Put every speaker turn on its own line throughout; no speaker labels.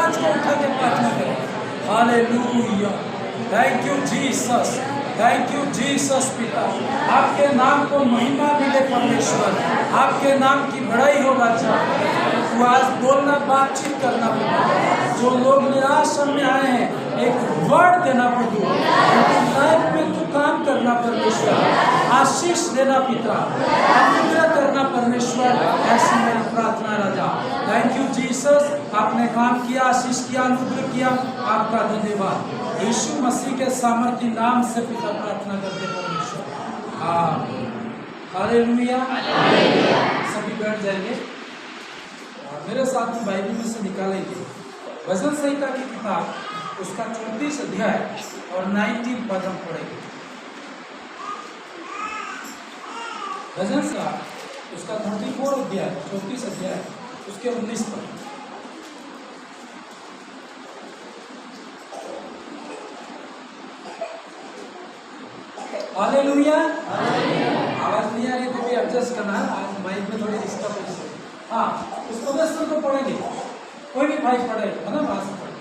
आवाज को उठा के प्रार्थना करें। Hallelujah, thank you Jesus, thank you Jesus पिता। आपके नाम को महिमा मिले परमेश्वर, आपके नाम की बड़ाई हो राजा। तू आज बोलना, बातचीत करना पड़ेगा। जो लोग निराश में आए हैं, एक वर्ड देना पड़ेगा। लाइफ में तू काम करना परमेश्वर, आशीष देना पिता, अनुग्रह करना परमेश्वर। ऐसी मेरी प्रार्थना राजा। थैंक यू जीसस, आपने काम किया, आशीष किया, अनुग्रह किया, आपका धन्यवाद। यीशु मसीह के सामर्थ्य नाम से पिता प्रार्थना करते परमेश्वर। हालेलुया। सभी बैठ जाएंगे और मेरे साथ में बाइबल में से निकालेंगे भजन संहिता की किताब, उसका 34 अध्याय और 19 पद हम पढ़ेंगे। भजन संहिता उसका 34 अध्याय, 34 अध्याय, उसके 19 पद। हालेलुया। आवाज नहीं आ रही तो भी एडजस्ट करना है, आज माइक में थोड़ी डिस्टर्बेंस है। हाँ, उसको 10 को पढ़ेंगे, कोई भी भाई पढ़ेगा, है ना? वहां से पढ़े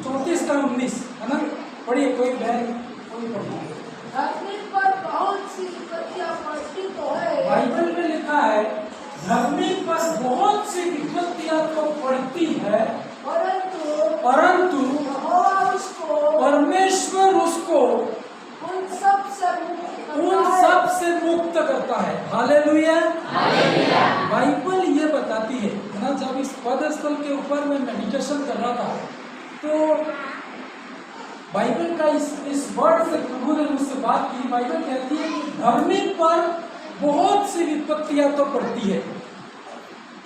34 का 19, है ना? पढ़िए, कोई बहन कोई पढ़िए।
धरती पर बहुत सी विपत्तियां पड़ती तो है।
बाइबल में लिखा है धरती पर बहुत सी विपत्तियां तो पड़ती है, परंतु परमेश्वर उसको
उन सब से
मुक्त करता है। हालेलुया। बाइबल ये बताती है ना, जब इस पद स्थल के ऊपर मैं मेडिटेशन कर रहा था तो बाइबल का इस वर्ड से प्रभु ने मुझसे बात की। बाइबल कहती है कि धर्मी पर बहुत सी विपत्तियां तो पड़ती है।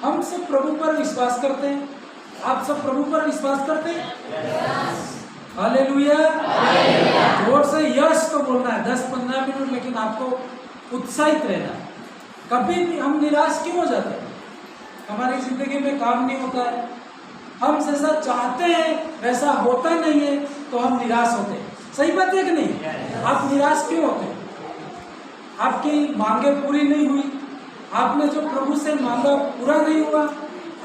हम सब प्रभु पर विश्वास करते हैं, आप सब प्रभु पर विश्वास करते हैं? हालेलुया। जोर से यश तो बोलना है 10-15 मिनट, लेकिन आपको उत्साहित रहना। कभी भी हम निराश क्यों हो जाते हैं? हमारी जिंदगी में काम नहीं होता है, हम जैसा चाहते हैं वैसा होता नहीं है, तो हम निराश होते हैं। सही बात है कि नहीं? आप निराश क्यों होते हैं? आपकी मांगे पूरी नहीं हुई, आपने जो प्रभु से मांगा पूरा नहीं हुआ,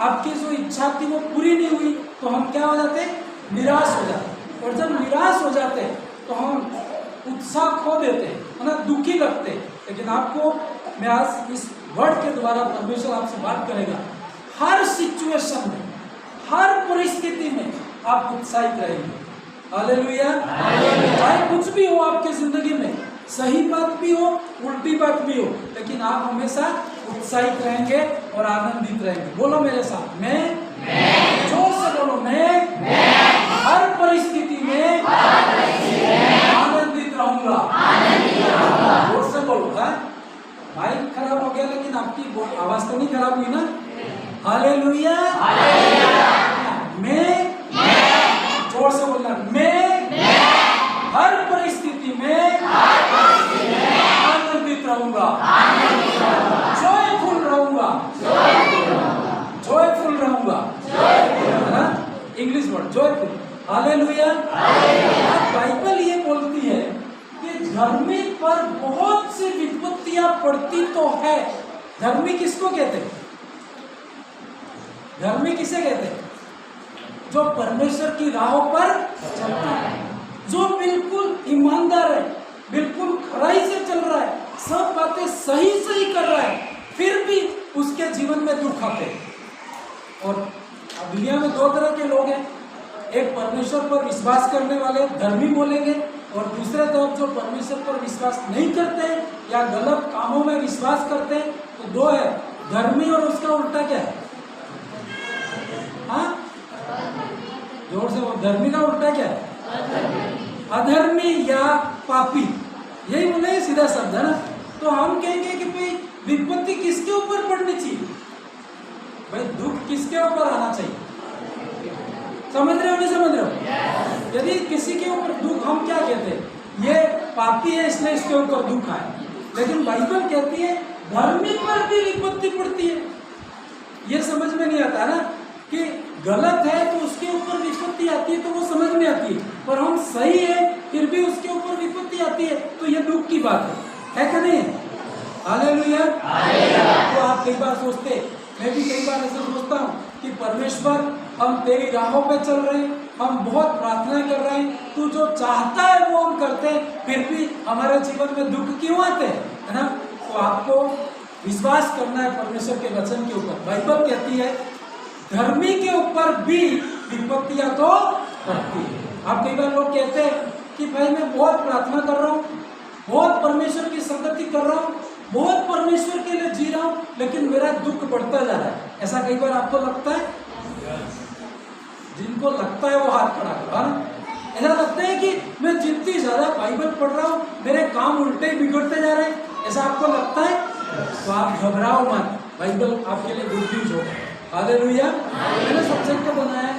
आपकी जो इच्छा थी वो पूरी नहीं हुई, तो हम क्या हो जाते हैं? निराश हो जाते हैं। और जब निराश हो जाते हैं तो हम उत्साह खो देते हैं, है ना? दुखी लगते हैं। लेकिन आपको मैं आज इस वर्ड के द्वारा परमेश्वर आपसे बात करेगा। हर सिचुएशन में, हर परिस्थिति में आप उत्साहित रहेंगे। हालेलुया। चाहे कुछ भी हो आपके जिंदगी में, सही बात भी हो, उल्टी बात भी हो, लेकिन आप हमेशा उत्साहित रहेंगे और आनंदित रहेंगे। बोलो मेरे साथ, मैं जोर से बोलो, मैं हर परिस्थिति में आनंदित रहूंगा। जोर से बोलो। माइक खराब हो गया, लेकिन आपकी आवाज तो नहीं खराब हुई ना? हालेलुया। मैं जोर से बोलना, मैं हर परिस्थिति में आनंदित रहूंगा, जॉयफुल रहूंगा, जॉयफुल रहूंगा, है ना? English word joyful. Hallelujah. Bible ये बोलती है कि धर्मी पर बहुत सी विपत्तियां पड़ती तो है। धर्मी किसको कहते हैं? धर्मी किसे कहते हैं? जो परमेश्वर की राहों पर चलता है, जो बिल्कुल ईमानदार है, बिल्कुल खराई से चल रहा है, सब बातें सही कर रहा है, फिर भी उसके जीवन में दुख आते हैं। और दुनिया में दो तरह के लोग हैं, एक परमेश्वर पर विश्वास करने वाले धर्मी बोलेंगे, और दूसरे तरफ जो परमेश्वर पर विश्वास नहीं करते या गलत कामों में विश्वास करते हैं। तो दो है, धर्मी और उसका उल्टा क्या है? हाँ, जोर से वो, धर्मी का उल्टा क्या है? अधर्मी या पापी। यही बोले सीधा शब्द, है ना? तो हम कहेंगे कि भाई विपत्ति किसके ऊपर पड़नी चाहिए? भाई दुख किसके ऊपर आना चाहिए? समझ रहे हो नहीं समझ रहे हो? यदि किसी के ऊपर दुख, हम क्या कहते हैं? ये पापी है इसलिए इसके ऊपर दुख आए। लेकिन बाइबल कहती है धर्मी पर भी विपत्ति पड़ती है। ये समझ में नहीं आता ना कि गलत है तो उसके ऊपर विपत्ति आती है, तो वो समझ में आती है, पर हम सही है फिर भी उसके ऊपर विपत्ति आती है, तो ये दुख की बात है कि नहीं? हालेलुया। तो आप कई बार सोचते मैं भी कई बार ऐसा सोचता हूँ कि परमेश्वर हम तेरी राहों पे चल रहे हैं, हम बहुत प्रार्थना कर रहे हैं, तू जो चाहता है वो हम करते हैं, फिर भी हमारे जीवन में दुख क्यों आते हैं, है ना। तो आपको विश्वास करना है परमेश्वर के वचन के ऊपर। बाइबल कहती है धर्मी के ऊपर भी विपत्तियां तो पड़ती है। आप कई बार लोग कहते हैं कि भाई मैं बहुत प्रार्थना कर रहा हूँ, बहुत परमेश्वर की संगति कर रहा हूँ, बहुत परमेश्वर के लिए जी रहा हूँ, लेकिन मेरा दुख बढ़ता जा रहा है। ऐसा कई बार आपको लगता है? जिनको लगता है वो हाथ खड़ा करो। ऐसा लगता है कि मैं जितनी ज्यादा बाइबल पढ़ रहा हूँ मेरे काम उल्टे बिगड़ते जा रहे हैं, ऐसा आपको लगता है? तो आप घबराओ मत, बाइबल आपके लिए गुड न्यूज होगा। हालेलुया। मैंने सब्जेक्ट को बनाया है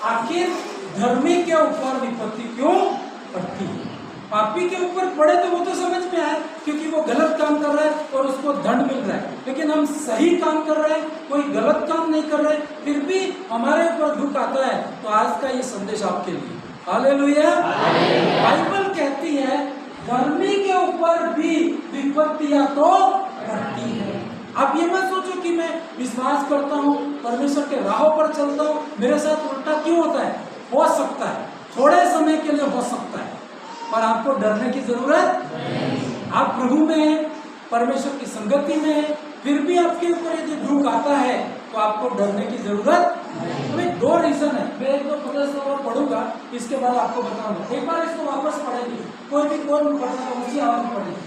आखिर धर्मी के ऊपर विपत्ति क्यों पड़ती है। पापी के ऊपर पड़े तो वो तो समझ में आए क्योंकि वो गलत काम कर रहा है और उसको दंड मिल रहा है, लेकिन हम सही काम कर रहे हैं, कोई गलत काम नहीं कर रहे, फिर भी हमारे ऊपर दुख आता है। तो आज का ये संदेश आपके लिए। हालेलुया। बाइबल कहती है धर्मी के ऊपर भी विपत्तियां तो पड़ती है। आप ये मत सोचो कि मैं विश्वास करता हूँ, परमेश्वर के राहों पर चलता हूँ, मेरे साथ उल्टा क्यों होता है। हो सकता है, थोड़े समय के लिए हो सकता है, पर आपको डरने की जरूरत नहीं। आप प्रभु में हैं, परमेश्वर की संगति में हैं, फिर भी आपके ऊपर यदि दुख आता है तो आपको डरने की जरूरत नहीं। तो दो रीजन है, मैं एक तो पहले पढ़ूंगा, इसके बाद आपको बताऊंगा। एक बार इसको वापस पढ़ेंगे, कोई भी कौन पढ़ेगा उसी आवाज में पढ़ेंगे।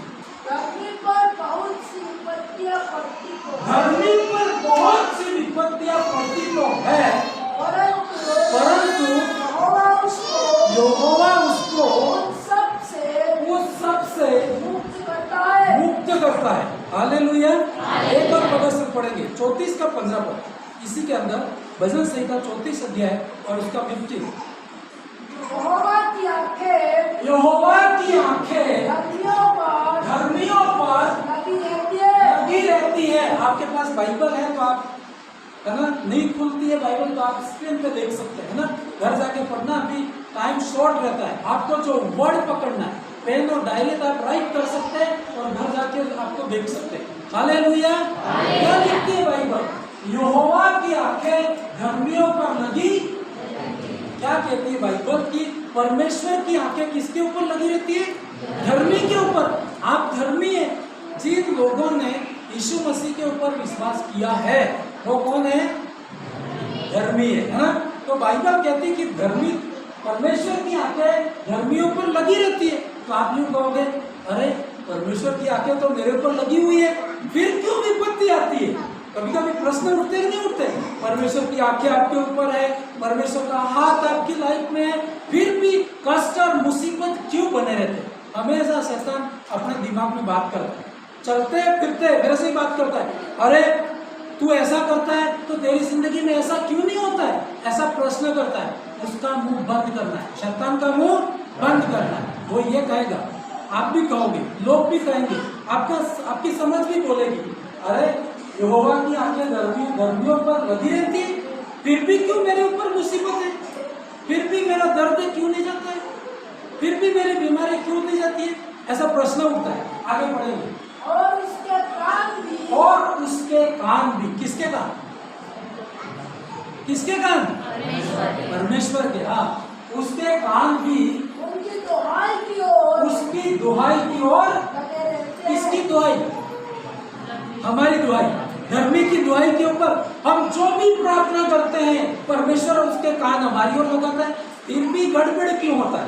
धरती पर बहुत सी विपत्तियां पड़ती तो
धरती पर बहुत सी विपत्तियां पड़ती तो है, परंतु यहोवा उसको उस सब से मुक्त करता है। हालेलुया। एक और पद से पढ़ेंगे 34 का 15 पद, इसी के अंदर भजन संहिता 34 अध्याय और उसका 50।
यहोवा की आंखें
धर्मियों पर लगी रहती है। आपके पास बाइबल है तो आप, है ना, नहीं खुलती है बाइबल तो आप स्क्रीन पे देख सकते हैं ना, घर जाके पढ़ना, अभी टाइम शॉर्ट रहता है। आपको जो वर्ड पकड़ना है, पेन और डायरी तो आप राइट कर सकते हैं और घर जाके आपको देख सकते हैं। हालेलुया। क्या लिखती है बाइबल? यहोवा की आंखें धर्मियों पर लगी। क्या कहती है बाइबल की परमेश्वर की आंखें किसके ऊपर लगी रहती है? धर्मी के ऊपर। आप धर्मी है। जिन लोगों ने यीशु मसीह के ऊपर विश्वास किया है वो कौन है? धर्मी है ना। तो बाइबल कहती है कि धर्मी, परमेश्वर की आंखें धर्मियों पर लगी रहती है। तो आप यूँ कहोगे अरे परमेश्वर की आंखें तो मेरे ऊपर लगी हुई है, फिर क्यों विपत्ति आती है? कभी कभी प्रश्न उठते कि नहीं उठते? परमेश्वर की आंखें आपके ऊपर है, परमेश्वर का हाथ आपकी लाइफ में है, फिर भी कष्ट और मुसीबत क्यों बने रहते? हमेशा शैतान अपने दिमाग में बात करता है, चलते फिरते मेरे से ही बात करता है, अरे तू ऐसा करता है तो तेरी जिंदगी में ऐसा क्यों नहीं होता है, ऐसा प्रश्न करता है। उसका मुंह बंद करना है, शैतान का मुंह बंद करना है। वो ये कहेगा, आप भी कहोगे, लोग भी कहेंगे, आपकी समझ भी बोलेगी, अरे यहोवा की आंखें धर्मियों पर लगी रहती है, फिर भी क्यों मेरे ऊपर मुसीबत है, फिर भी मेरा दर्द क्यों नहीं जाता है, फिर भी मेरी बीमारी क्यों नहीं जाती है? ऐसा प्रश्न उठता है। आगे बढ़ेंगे।
और उसके कान भी
किसके कान? किसके कान? परमेश्वर के। हाँ, उसके कान भी
उनकी दुहाई की ओर,
उसकी दुहाई की ओर। किसकी दुहाई? हमारी दुहाई, धर्मी की दुहाई के ऊपर। हम जो भी प्रार्थना करते हैं परमेश्वर उसके कान हमारी ओर लगाता है, फिर भी गड़बड़ क्यों होता है?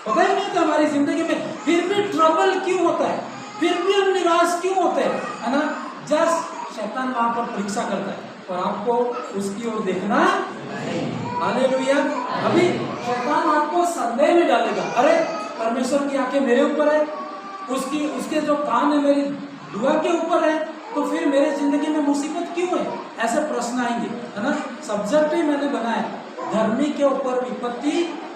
पता ही नहीं था हमारी जिंदगी में, फिर भी ट्रबल क्यों होता है, फिर भी हम निराश क्यों होते हैं, है ना। जस्ट शैतान वहां पर परीक्षा करता है और आपको उसकी ओर देखना नहीं। हालेलुया। अभी शैतान आपको संदेह में डालेगा, अरे परमेश्वर की आंखें मेरे ऊपर है, उसके जो कान है मेरी दुआ के ऊपर है, तो फिर मेरे जिंदगी में मुसीबत क्यों है? ऐसे प्रश्न आएंगे, है ना। सब्जेक्ट ही मैंने बनाया, धर्मी के ऊपर विपत्ति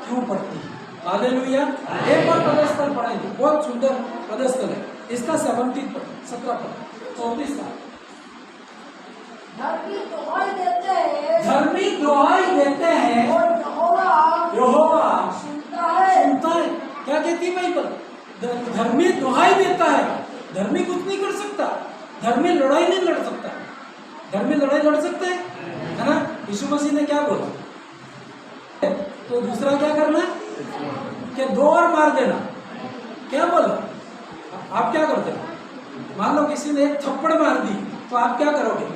क्यों पड़ती है। हालेलुया। एक और पदस्थल पढ़ेंगे, बहुत सुंदर पदस्थल है इसका। 17 पद, 17 पद, 34 का।
धर्मी दुहाई देते हैं
और यहोवा
सुनता है।
क्या कहती है बाइबल? धर्मी दुहाई देता है। धर्मी कुछ नहीं कर सकता, धर्मी लड़ाई नहीं लड़ सकता, धर्मी लड़ाई लड़ सकते हैं, है ना? यीशु मसीह ने क्या बोला? तो दूसरा क्या करना है कि 2 और मार देना। क्या बोला? आप क्या करते हो? मान लो किसी ने 1 थप्पड़ मार दी तो आप क्या करोगे?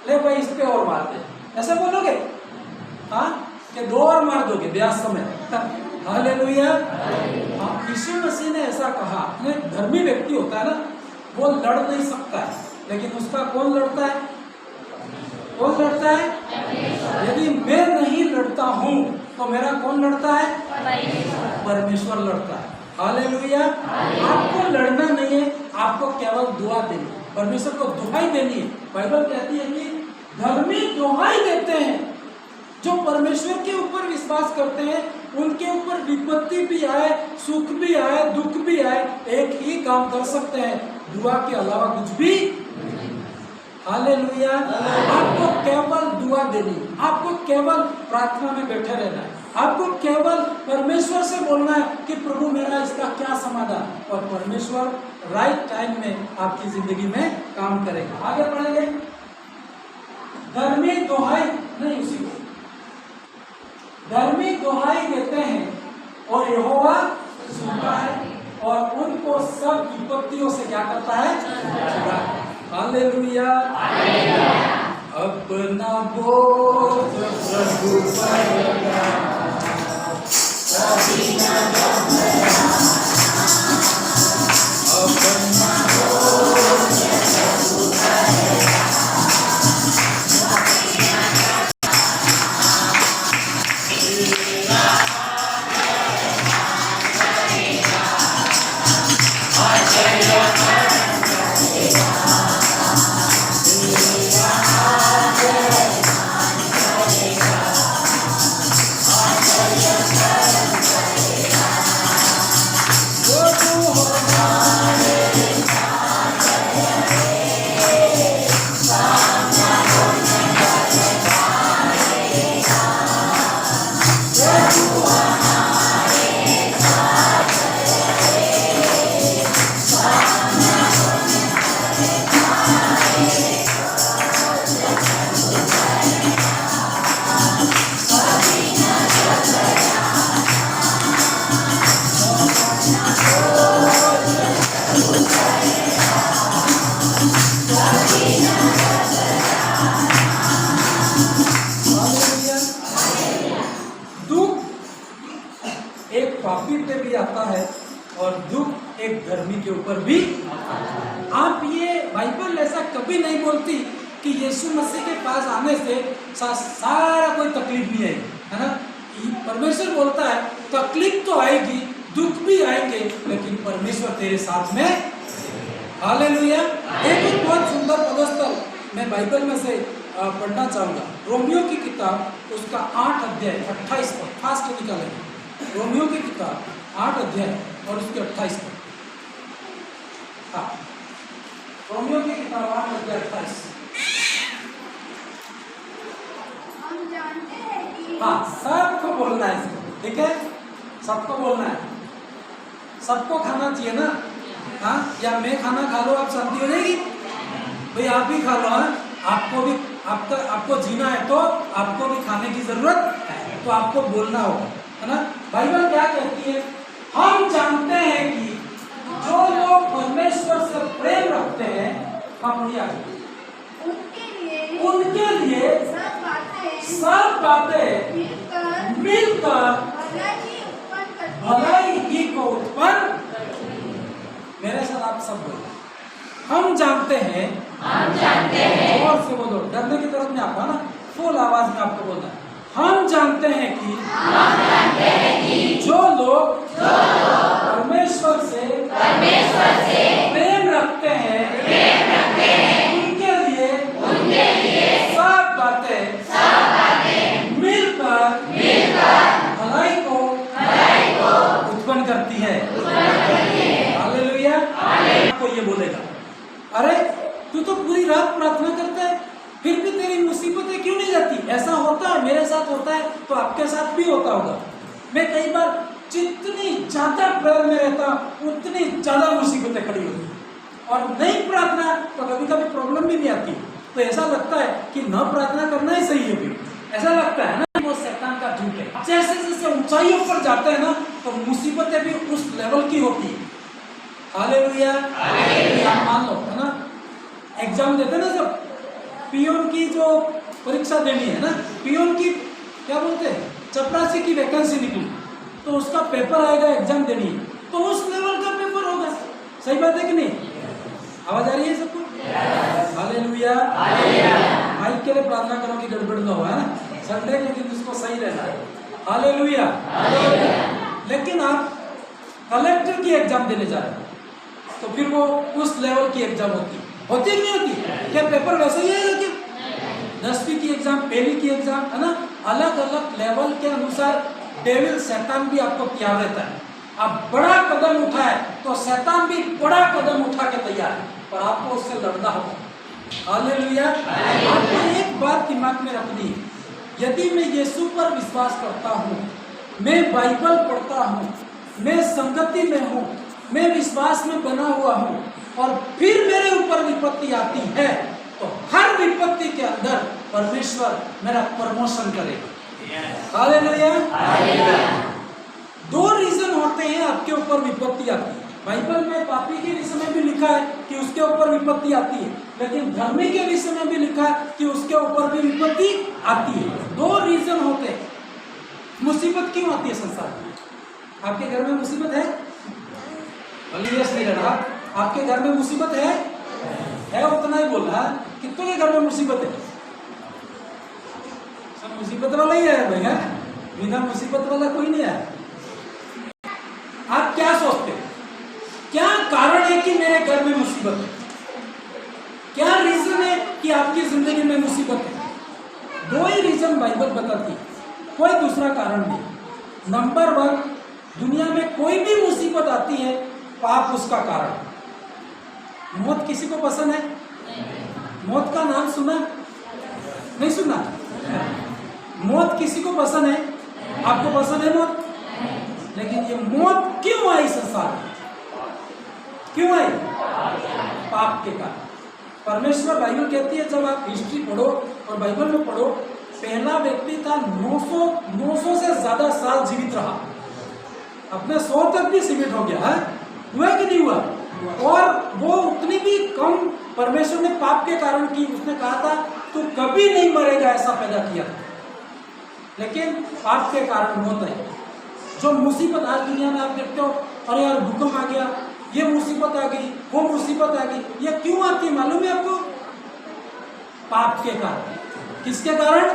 ले भाई इस पे और मार दे, ऐसे बोलोगे? हाँ, कि 2 और मार दोगे ब्याह समय। हालेलुया। हाँ, यीशु मसीह ने ऐसा कहा। एक धर्मी व्यक्ति होता है ना, वो लड़ नहीं सकता है, लेकिन उसका कौन लड़ता है? कौन लड़ता है? यदि मैं नहीं लड़ता हूं तो मेरा कौन लड़ता है? परमेश्वर लड़ता है। हालेलुया। आपको लड़ना नहीं है, आपको केवल दुआ देनी है, परमेश्वर को दुहाई देनी है। बाइबल कहती है कि धर्मी दुहाई देते हैं। जो परमेश्वर के ऊपर विश्वास करते हैं उनके ऊपर विपत्ति भी आए, सुख भी आए, दुख भी आए, एक ही काम कर सकते हैं, दुआ के अलावा कुछ भी। हालेलुया। आपको केवल दुआ देनी, आपको केवल प्रार्थना में बैठे रहना है, आपको केवल परमेश्वर से बोलना है कि प्रभु मेरा इसका क्या समाधान, और परमेश्वर राइट टाइम में आपकी जिंदगी में काम करेगा। आगे पढ़ेंगे। धर्मी दुहाई नहीं, उसी को धर्मी दुहाई देते हैं और यहोवा सुनता है और उनको सब विपत्तियों से क्या करता है? छुड़ाता है। हालेलुया। अपना बोझ प्रभु पर पापी पे भी आता है और दुख एक धर्मी के ऊपर भी आता है। आप ये बाइबल ऐसा कभी नहीं बोलती कि यीशु मसीह के पास आने से सारा कोई तकलीफ नहीं आएगी, है ना? परमेश्वर बोलता है तकलीफ तो आएगी, दुख भी आएंगे, लेकिन परमेश्वर तेरे साथ में। हालेलुया। एक बहुत सुंदर पदस्थल मैं बाइबल में से पढ़ना चाहूंगा। रोमियो की किताब उसका 8 अध्याय 28 पद, फास्ट निकालेंगे। रोमियो की किताब 8 अध्याय और उसके 28 पद। हाँ, रोमियो की किताब 8 अध्याय 28।
हम जानते हैं कि
हाँ, सबको बोलना है इसको, ठीक है? सबको बोलना है, सबको खाना चाहिए ना। हाँ, या मैं खाना खा लो आप शांति हो जाएगी? भाई आप भी खा लो। हाँ, आपको भी आपको जीना है तो आपको भी खाने की जरूरत है, तो आपको बोलना होगा, है ना? बाइबल क्या कहती है? हम जानते हैं कि जो लोग परमेश्वर से प्रेम रखते हैं, हम उनके लिए सब बातें मिलकर भलाई ही को उत्पन्न। मेरे साथ आप सब बोलो, हम जानते हैं जोर से बोलो, डरने की तरफ नहीं आपका ना, फुल आवाज में आपको बोलना है। हम जानते हैं कि जो लोग परमेश्वर से प्रेम रखते हैं, उनके लिए सब बातें मिलकर भलाई को उत्पन्न करती है। हालेलुया। आपको ये बोलेगा, अरे तू तो पूरी रात प्रार्थना करता है, फिर भी तेरी मुसीबतें क्यों नहीं जाती? ऐसा होता है, मेरे साथ होता है, तो आपके साथ भी होता होगा। मैं कई बार जितनी ज्यादा प्रेयर में रहता उतनी ज्यादा मुसीबतें खड़ी होती, और नहीं प्रार्थना तो कभी कभी प्रॉब्लम भी नहीं आती। तो ऐसा लगता है कि न प्रार्थना करना ही सही है फिर, ऐसा लगता है ना, वो शैतान का झूठ है। जैसे जैसे ऊंचाइयों पर जाते हैं ना तो मुसीबतें भी उस लेवल की होती है। हालेलुया, आप मान लो, है ना, एग्जाम देते ना जब पियोन की जो परीक्षा देनी है ना, पियोन की क्या बोलते हैं, चपरासी की वैकेंसी निकली तो उसका पेपर आएगा, एग्जाम देनी है, तो उस लेवल का पेपर होगा। सही बात है कि नहीं? आवाज आ रही है सबको? हालेलुया, माइक के लिए प्रार्थना करो कि गड़बड़ ना हो, है ना, संडे के दिन उसको सही रहना है। हालेलुया। लेकिन आप कलेक्टर की एग्जाम देने जा रहे हो तो फिर वो उस लेवल की एग्जाम होती है कि नहीं होती? क्या पेपर वैसे ही है कि 10वीं की एग्जाम, पहली की एग्जाम, है ना, अलग अलग लेवल के अनुसार डेविल शैतान भी आपको तैयार रहता है। आप बड़ा कदम उठाए तो शैतान भी बड़ा कदम उठा के तैयार है, पर आपको उससे लड़ना होगा। हालेलुया। आपको एक बात दिमाग में रखनी है, यदि मैं यीशु पर विश्वास करता हूँ, मैं बाइबल पढ़ता हूँ, मैं संगति में हूँ, मैं विश्वास में बना हुआ हूँ, और फिर मेरे ऊपर विपत्ति आती है तो हर विपत्ति के अंदर परमेश्वर मेरा प्रमोशन करेगा। हालेलुया। दो रीजन होते हैं आपके ऊपर विपत्ति आती है। बाइबल में पापी के विषय में भी लिखा है कि उसके ऊपर विपत्ति आती है, लेकिन धर्मी के विषय में भी लिखा है कि उसके ऊपर भी विपत्ति आती है। दो रीजन होते हैं। मुसीबत क्यों आती है संसार में? आपके घर में मुसीबत है? यस नहीं रहा। आपके घर में मुसीबत है उतना ही बोल रहा है। कितनों के घर में मुसीबत है? सब मुसीबत वाला ही है भाई, है, बिना मुसीबत वाला कोई नहीं है। आप क्या सोचते हैं, क्या कारण है कि मेरे घर में मुसीबत है? क्या रीजन है कि आपकी जिंदगी में मुसीबत है? दो ही रीजन बाइबल बताती है, कोई दूसरा कारण नहीं। नंबर 1, दुनिया में कोई भी मुसीबत आती है, पाप उसका कारण। मौत किसी को पसंद है? मौत का नाम सुना? नहीं सुना? मौत किसी को पसंद है? आपको पसंद है मौत? लेकिन ये मौत क्यों आई संसार में? क्यों आई? पाप के कारण। परमेश्वर, बाइबल कहती है, जब आप हिस्ट्री पढ़ो और बाइबल में पढ़ो, पहला व्यक्ति था 900 से ज्यादा साल जीवित रहा, अपने 100 तक भी सीमित हो गया है। हुआ कि नहीं हुआ? और वो उतनी भी कम परमेश्वर ने पाप के कारण की। उसने कहा था तू कभी नहीं मरेगा, ऐसा पैदा किया था, लेकिन पाप के कारण मौत है। जो मुसीबत आज दुनिया में आप देखते हो, अरे यार भूकंप आ गया, ये मुसीबत आ गई, वो मुसीबत आ गई, ये क्यों आती है मालूम है आपको? पाप के कारण। किसके कारण?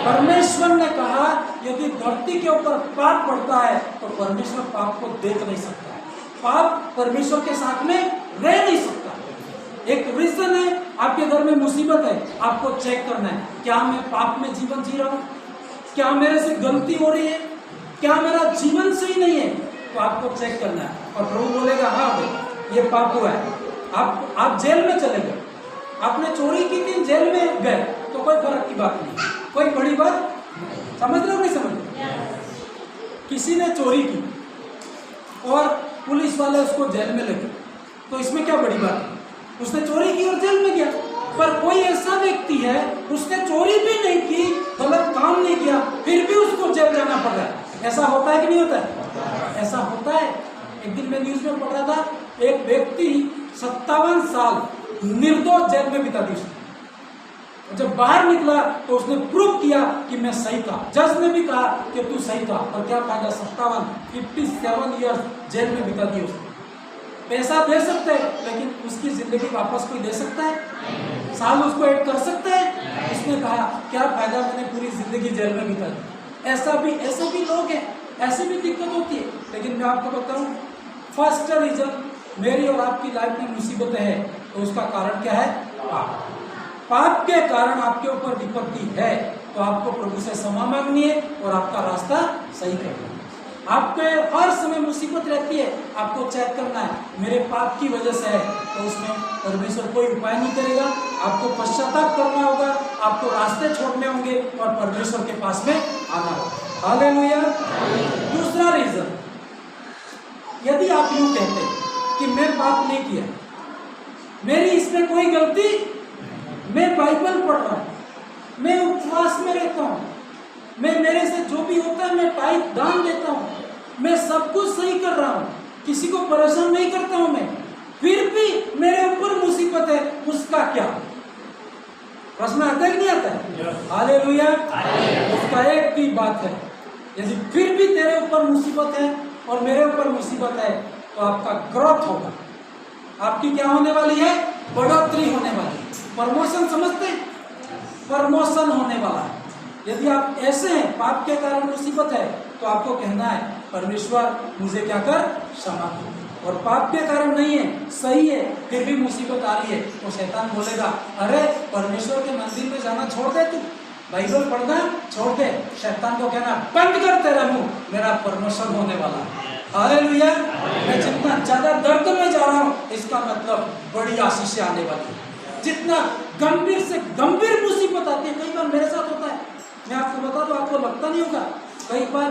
परमेश्वर ने कहा यदि धरती के ऊपर पाप पड़ता है तो परमेश्वर पाप को देख नहीं सकता है, पाप परमेश्वर के साथ में रह नहीं सकता। एक रीजन है, आपके घर में मुसीबत है, आपको चेक करना है, क्या मैं पाप में जीवन जी रहा हूँ? क्या मेरे से गलती हो रही है? क्या मेरा जीवन सही नहीं है? तो आपको चेक करना है। और प्रभु बोलेगा हाँ भाई ये पाप हुआ है, आप जेल में चले गए, आपने चोरी की थी, जेल में गए, तो कोई फर्क की बात नहीं, कोई बड़ी बात। समझ रहे हो नहीं समझ रहे? किसी ने चोरी की और पुलिस वाले उसको जेल में ले गए, तो इसमें क्या बड़ी बात है? उसने चोरी की और जेल में गया। पर कोई ऐसा व्यक्ति है, उसने चोरी भी नहीं की, गलत काम नहीं किया, फिर भी उसको जेल जाना पड़ रहा है। ऐसा होता है कि नहीं होता है? ऐसा होता है। एक दिन मैं न्यूज में पढ़ रहा था, एक व्यक्ति 57 साल निर्दोष जेल में बिता दी उसने। जब बाहर निकला तो उसने प्रूव किया कि मैं सही था। जज ने भी कहा कि तू सही था, और क्या फायदा? 57 ईयर्स जेल में बिता दी उसने। पैसा दे सकते हैं, लेकिन उसकी जिंदगी वापस कोई दे सकता है? साल उसको ऐड कर सकते हैं? उसने कहा क्या फायदा, मैंने पूरी जिंदगी जेल में बिता दी। ऐसे भी लोग हैं, ऐसी भी दिक्कत होती है। लेकिन मैं आपको बताऊं, फर्स्ट रीजन मेरी और आपकी लाइफ में मुसीबतें हैं, तो उसका कारण क्या है? पाप। पाप के कारण आपके ऊपर विपत्ति है, तो आपको प्रभु से क्षमा मांगनी है और आपका रास्ता सही करना है। आपके हर समय मुसीबत रहती है, आपको चेक करना है मेरे पाप की वजह से है, तो उसमें परमेश्वर कोई उपाय नहीं करेगा। आपको पश्चाताप करना होगा, आपको रास्ते छोड़ने होंगे और परमेश्वर के पास में आना होगा। हालेलुया। दूसरा रीजन, यदि आप यूं कहते हैं कि मैं पाप नहीं किया, मेरी इसमें कोई गलती मैं बाइबल पढ़ रहा हूँ, मैं उपवास में रहता हूँ, मैं मेरे से जो भी होता है मैं टाइप दान देता हूँ, मैं सब कुछ सही कर रहा हूँ, किसी को परेशान नहीं करता हूँ मैं, फिर भी मेरे ऊपर मुसीबत है, उसका क्या? प्रश्न आता है कि नहीं आता है? हालेलुया। उसका एक ही बात है, यदि फिर भी तेरे ऊपर मुसीबत है और मेरे ऊपर मुसीबत है तो आपका ग्रोथ होगा, आपकी क्या होने वाली है? बढ़ोतरी होने वाली है, प्रमोशन, समझते हैं? प्रमोशन होने वाला है। यदि आप ऐसे हैं, पाप के कारण मुसीबत है, तो आपको कहना है परमेश्वर मुझे क्या कर, क्षमा कर। और पाप के कारण नहीं है, सही है, फिर भी मुसीबत आ रही है, तो शैतान बोलेगा अरे परमेश्वर के मंदिर में जाना छोड़ दे, तू बाइबल पढ़ना छोड़ दे। शैतान को कहना बंद कर तेरा मुंह, मेरा प्रमोशन होने वाला है। हालेलुया। मैं जितना ज्यादा दर्द में जा रहा हूँ, इसका मतलब बड़ी आशीष आने वाली है। जितना गंभीर से गंभीर मुसीबत आती है, कई बार मेरे साथ होता है, मैं आपको बता दूं, आपको लगता नहीं होगा, कई बार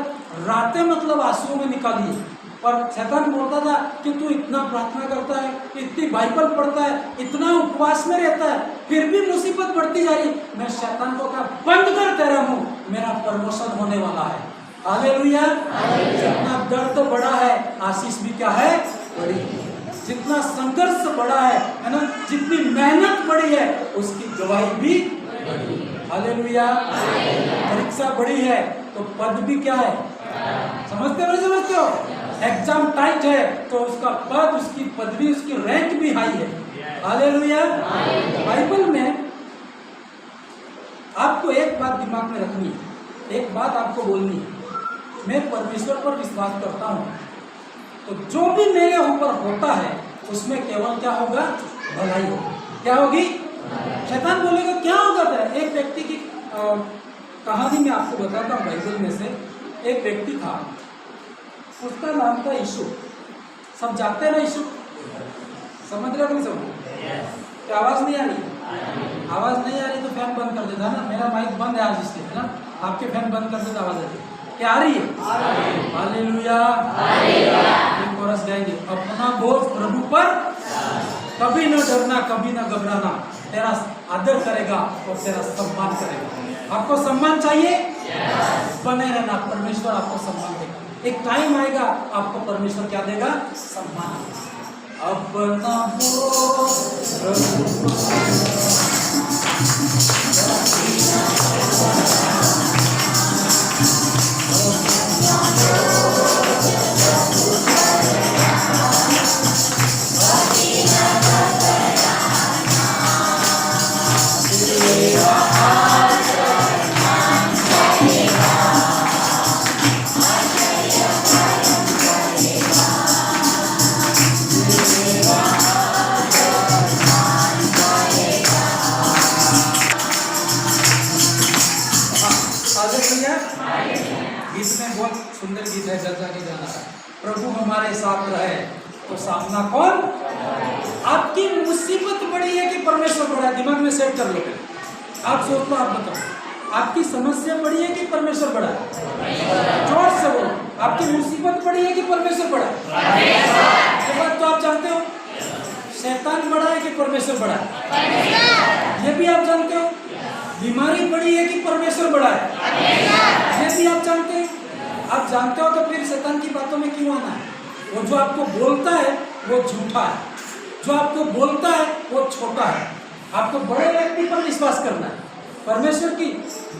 रातें मतलब आंसुओं में निकाली है, और शैतान बोलता था कि तू इतना प्रार्थना करता है, इतनी बाइबल पढ़ता है, इतना उपवास में रहता है, फिर भी मुसीबत बढ़ती जा रही। मैं शैतान को कहा बंद कर तेरा मुंह, मेरा प्रमोशन होने वाला है। हालेलुया। जितना दर्द बड़ा है, आशीष भी क्या है? बड़ी है। जितना संघर्ष बड़ा है ना, जितनी मेहनत बड़ी है, उसकी गवाही भी बड़ी है। हालेलुया। परीक्षा बड़ी है तो पद भी क्या है? समझते हो? समझते हो? एग्जाम टाइट है तो उसका पद, उसकी पदवी, उसकी रैंक भी हाई है। हालेलुया। बाइबल में आपको एक बात दिमाग में रखनी है, एक बात आपको बोलनी है, मैं परमेश्वर पर विश्वास करता हूँ, तो जो भी मेरे ऊपर होता है उसमें केवल क्या होगा? भलाई होगी। क्या होगी? शैतान बोलेगा क्या होगा? एक व्यक्ति की कहानी मैं आपको बताता हूँ बाइबल में से। एक व्यक्ति था, उसका नाम था यीशु। सब जानते हैं ना यीशु? समझ रहे हो? नहीं समझ? क्या आवाज नहीं आ रही? आवाज नहीं आ रही तो फैन बंद कर देता ना, मेरा माइक बंद है आज इसलिए ना, आपके फैन बंद कर देता, आवाज आ रही है। क्या आ रही है? हालेलुया। एक कोरस गाएंगे, अपना बोझ प्रभु पर, कभी न डरना, कभी न घबराना, तेरा आदर करेगा और तेरा सम्मान करेगा। आपको सम्मान चाहिए? बने रहना, परमेश्वर आपको सम्मान देगा। एक टाइम आएगा आपको परमेश्वर क्या देगा? सम्मान। अपना बोझ प्रभु सुंदर गीत है, जल जाके जाना है, प्रभु हमारे साथ रहे तो सामना कौन? आपकी मुसीबत बड़ी है कि परमेश्वर बड़ा है? दिमाग में सेट कर लो। आप सोच लो, आप बताओ, आपकी समस्या बड़ी है कि परमेश्वर बड़ा है? जोर से बोलो, आपकी मुसीबत बड़ी है कि परमेश्वर बड़ा है? ये बात तो आप जानते हो। शैतान बड़ा है कि परमेश्वर बड़ा है? ये भी आप जानते हो। बीमारी बड़ी है कि परमेश्वर बड़ा है? ये भी आप जानते हो। आप जानते हो तो फिर शैतान की बातों में क्यों आना है? वो जो आपको बोलता है वो झूठा है, जो आपको बोलता है वो छोटा है। आपको बड़े व्यक्ति पर विश्वास करना है। परमेश्वर की,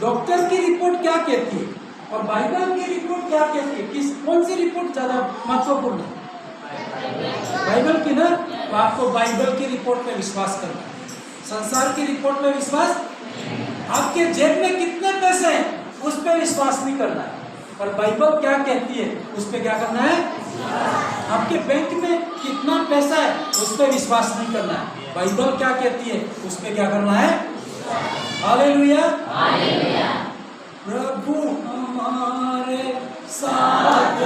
डॉक्टर की रिपोर्ट क्या कहती है और बाइबल की रिपोर्ट क्या कहती है? कौन सी रिपोर्ट ज्यादा महत्वपूर्ण है? बाइबल की ना। तो आपको बाइबल की रिपोर्ट पे विश्वास करना है, संसार की रिपोर्ट पे विश्वास। आपके जेब में कितने पैसे हैं उस पर विश्वास नहीं करना है, पर बाइबल क्या कहती है उस पर क्या करना है? आपके बैंक में कितना पैसा है उस पर विश्वास नहीं करना है, बाइबल क्या कहती है उस पर क्या करना है? हालेलुया। प्रभु हमारे साथ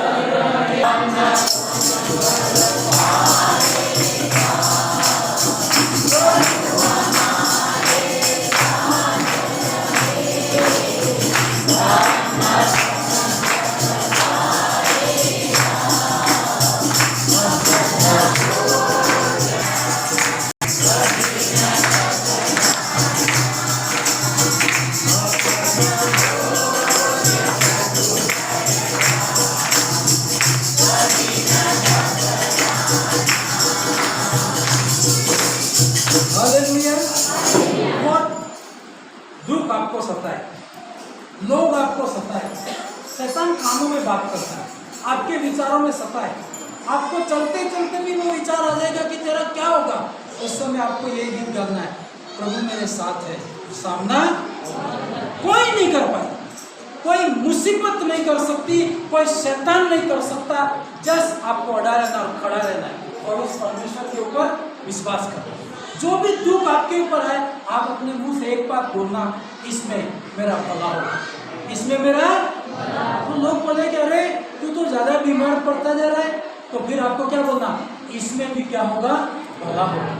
दुख आपको सताए, लोग आपको सताए, शैतान कानों में बात करता है, आपके विचारों में सताए, आपको चलते चलते भी वो विचार आ जाएगा कि तेरा क्या होगा, उस समय आपको यही गीत गाना है, प्रभु मेरे साथ है, सामना कोई नहीं कर पाए, कोई मुसीबत नहीं कर सकती, कोई शैतान नहीं कर सकता। जस्ट आपको अड़ा रहना और खड़ा रहना है और उस परमेश्वर के ऊपर विश्वास करना। जो भी दुख आपके ऊपर है, आप अपने मुंह से एक बात बोलना, इसमें मेरा भला होगा, इसमें मेरा। तो लोग बोले कि अरे तू तो ज्यादा बीमार पड़ता जा रहा है, तो फिर आपको क्या बोलना, इसमें भी क्या होगा, भला होगा।